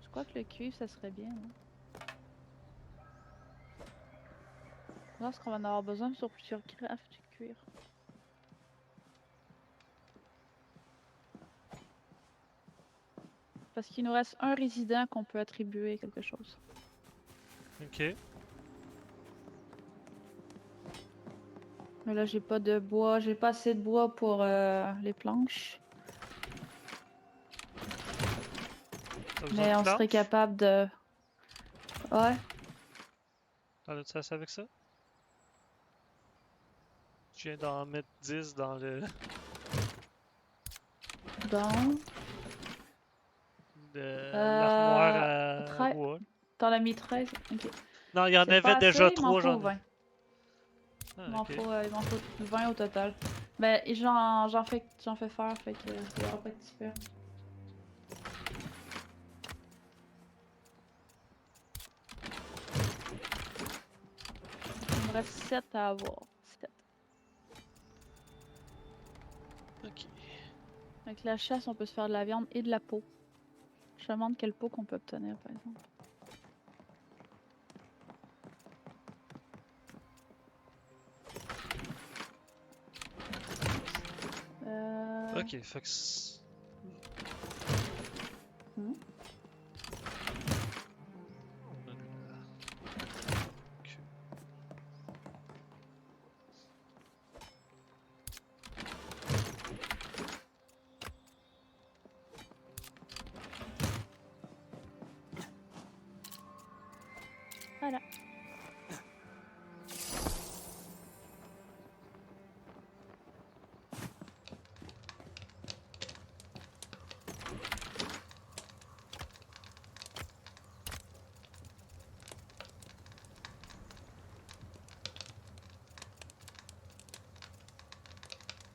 Je crois que le cuivre, ça serait bien, hein. Je pense qu'on va en avoir besoin sur plusieurs crafts du cuir. Parce qu'il nous reste un résident qu'on peut attribuer quelque chose. Ok. Mais là, j'ai pas de bois, j'ai pas assez de bois pour les planches. T'as besoin Mais de on serait planches? capable de... Ouais, T'en as-tu assez avec ça? Je viens d'en mettre 10 dans le. donc... L'armoire Euh... à bois. T'en as mis 13? Ok. Non, il y en C'est avait pas déjà assez, il m'en 3, faut j'en ai. 20. Ah, Il m'en ok. faut, il m'en faut 20 au total. Mais j'en fais faire, fait que ça va pas être super. Il me reste 7 à avoir. 7. Ok. Avec la chasse, on peut se faire de la viande et de la peau. Je me demande quelle peau qu'on peut obtenir, par exemple. Ok, fait que. Hmm. Ok. Voilà.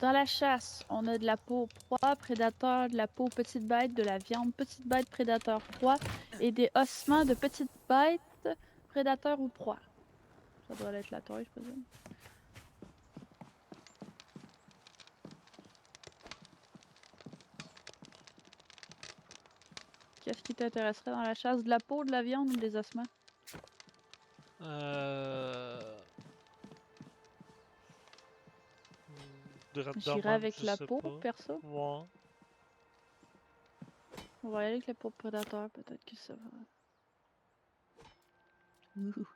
Dans la chasse, on a de la peau proie, prédateur, de la peau petite bête, de la viande petite bête, prédateur, proie, et des ossements de petites bêtes, prédateur ou proie. Ça doit être la taille, je présume. Qu'est-ce qui t'intéresserait dans la chasse? De la peau, de la viande ou des ossements? Euh... Direct de J'irais même, avec je la sais peau, pas. perso. Ouais. On va y aller avec la peau de prédateur, peut-être que ça va. Ouh.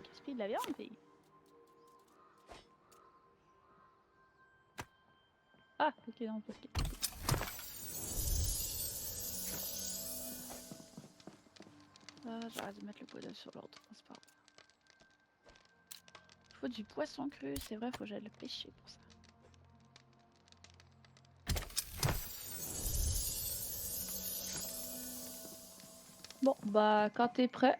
Gaspille de la viande, fille. Ah, ok, non, parce que. Ah, j'aurais dû mettre le poison sur l'autre. C'est pas grave. Faut du poisson cru, c'est vrai, faut que j'aille le pêcher pour ça. Bon, bah, quand t'es prêt.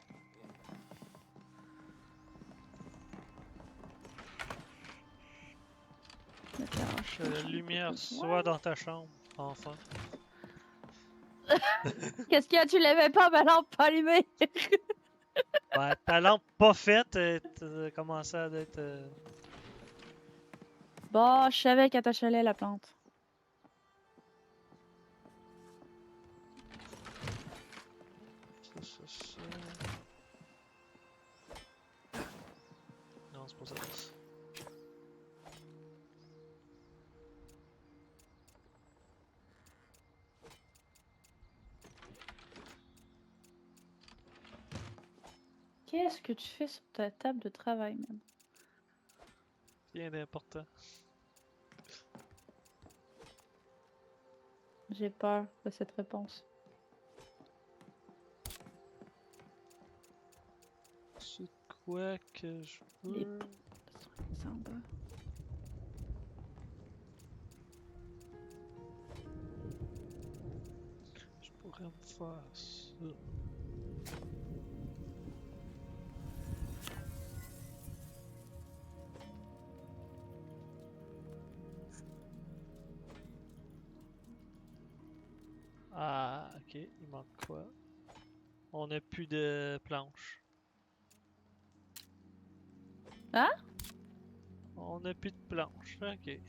Mettre la roche, Que la j'en ai pas lumière besoin. soit dans ta chambre, enfin. Qu'est-ce qu'il y a? Tu l'aimais pas, ma lampe pas allumée? Ben, ta lampe pas faite, commençait à être. Bon, je savais qu'elle t'achalait la plante. Ça. Non, c'est pas ça. Qu'est-ce que tu fais sur ta table de travail, man? Rien d'important. J'ai peur de cette réponse. C'est quoi que je Les veux? C'est en bas. Je pourrais me faire ça. Ah, ok, il manque quoi? On n'a plus de planches. Hein? On n'a plus de planches, ok.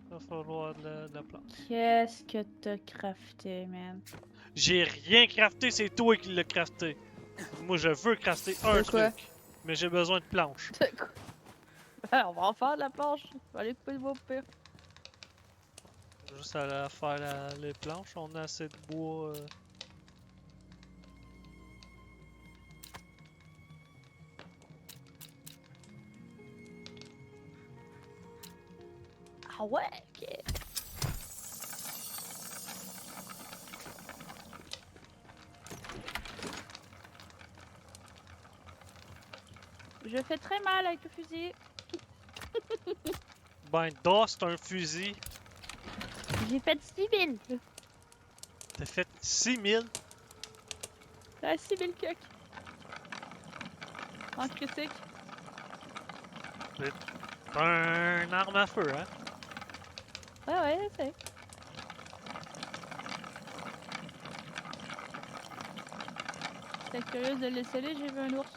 Va falloir de la planche. Qu'est-ce que t'as crafté, man? J'ai rien crafté, c'est toi qui l'as crafté. Moi, je veux crafter un De quoi? truc, mais j'ai besoin de planches. De quoi? Ah, on va en faire de la planche. On va aller couper le bois au pire. Juste à faire les planches, on a assez de bois. Ah ouais, ok. Je fais très mal avec le fusil. Ben, DOS, c'est un fusil. J'ai fait 6000. T'as fait 6000. Ah, 6000 coques. En critique. C'est un arme à feu, hein? Ouais, ouais, je sais. T'es curieuse de le laisser aller, j'ai vu un ours.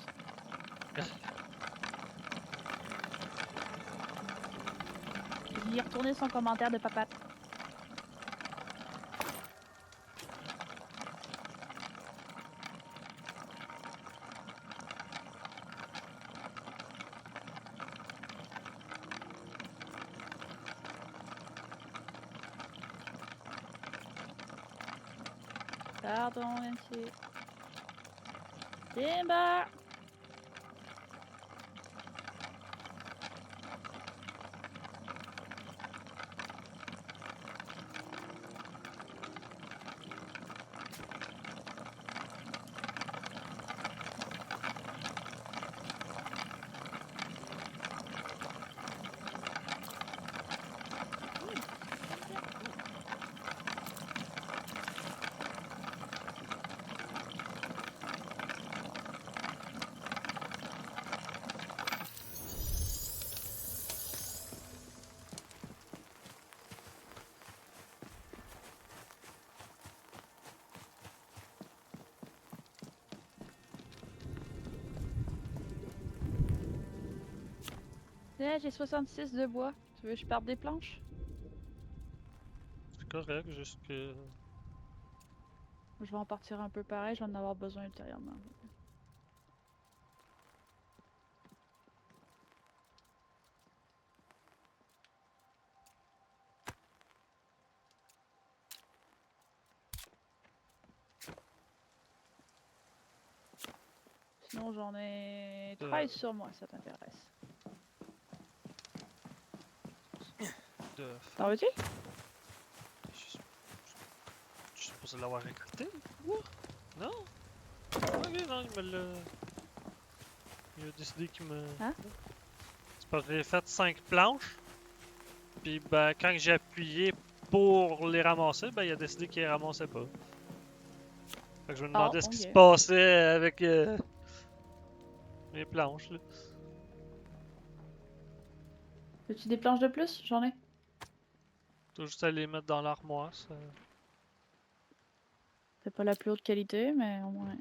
Je lui ai retourné son commentaire de papa. Pardon, monsieur. Timber! Là, j'ai 66 de bois. Tu veux que je parte des planches? C'est correct, juste que. Je vais en partir un peu pareil, je vais en avoir besoin ultérieurement. Sinon, j'en ai 13 sur moi, ça t'intéresse. De T'en veux-tu? Je suis je suis supposé l'avoir récolté? Quoi? Non? Ok, non, il me l'a. Il a décidé qu'il me. Hein? C'est parce que j'ai fait 5 planches. Puis ben, quand j'ai appuyé pour les ramasser, ben, il a décidé qu'il les ramassait pas. Fait que je me Ah, demandais ce qui se ok. passait avec mes planches, là. Veux-tu des planches de plus? J'en ai. Faut juste aller les mettre dans l'armoire, ça. C'est pas la plus haute qualité, mais au moins.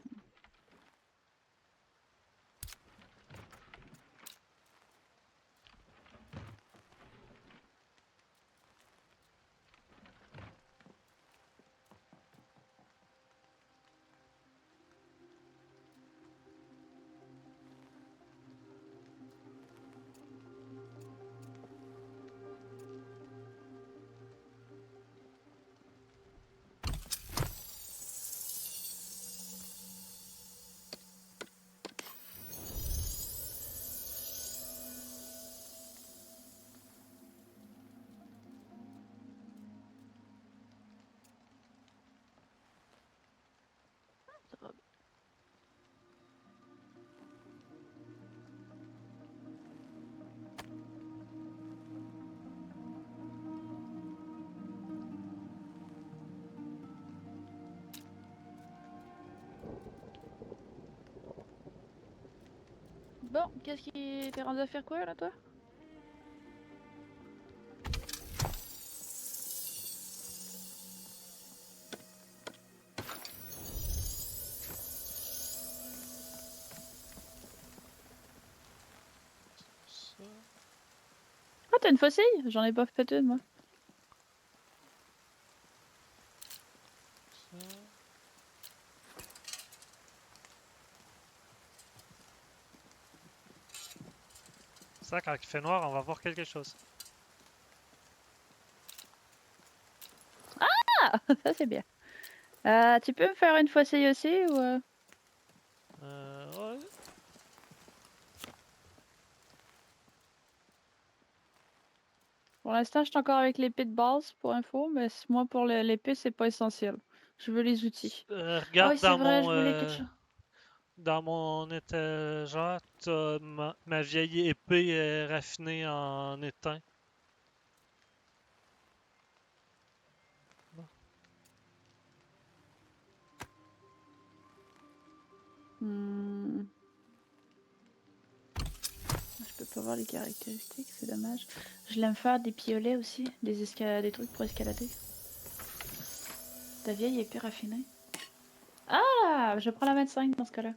Bon, qu'est-ce qui t'es rendu à faire quoi là, toi? Ça, Ah, t'as une faucille? J'en ai pas fait une, moi. ça. Ça, quand il fait noir, on va voir quelque chose. Ah! Ça, c'est bien. Tu peux me faire une faucille aussi ou... Ouais. Pour l'instant, je suis encore avec l'épée de base pour info, mais moi, pour l'épée, c'est pas essentiel. Je veux les outils. Ah oui, Regarde c'est vrai, je voulais quelque chose. dans mon étagère, t'as ma vieille épée raffinée en étain. Bon. Hmm. Je peux pas voir les caractéristiques, c'est dommage. Je l'aime faire des piolets aussi, des trucs pour escalader. Ta vieille épée raffinée. Ah! Je prends la 25 dans ce cas-là.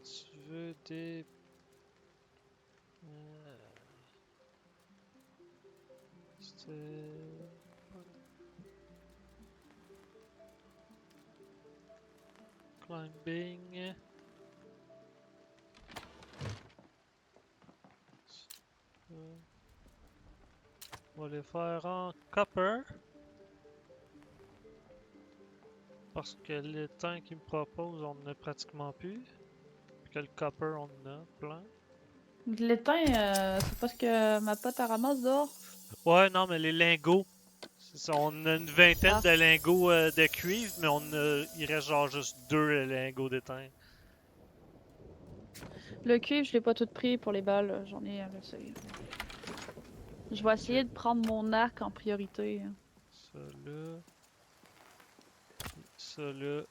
Tu veux des... c'était... Climbing. On va les faire en copper. Parce que l'étain qu'ils me proposent, on en a pratiquement plus. Puis que le copper, on en a plein. L'étain, c'est pas ce que ma pote a ramasse dehors. Ouais, non, mais les lingots. C'est ça, on a une vingtaine Ah. de lingots de cuivre, mais il reste genre juste 2 lingots d'étain. Le cuivre, je l'ai pas tout pris pour les balles, j'en ai assez. Je vais essayer Ok. de prendre mon arc en priorité. Ça là. Puis ça là.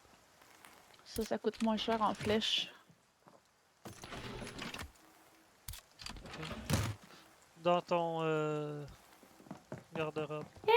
Ça coûte moins cher en flèches. Ok. Dans ton garde-robe. Yay!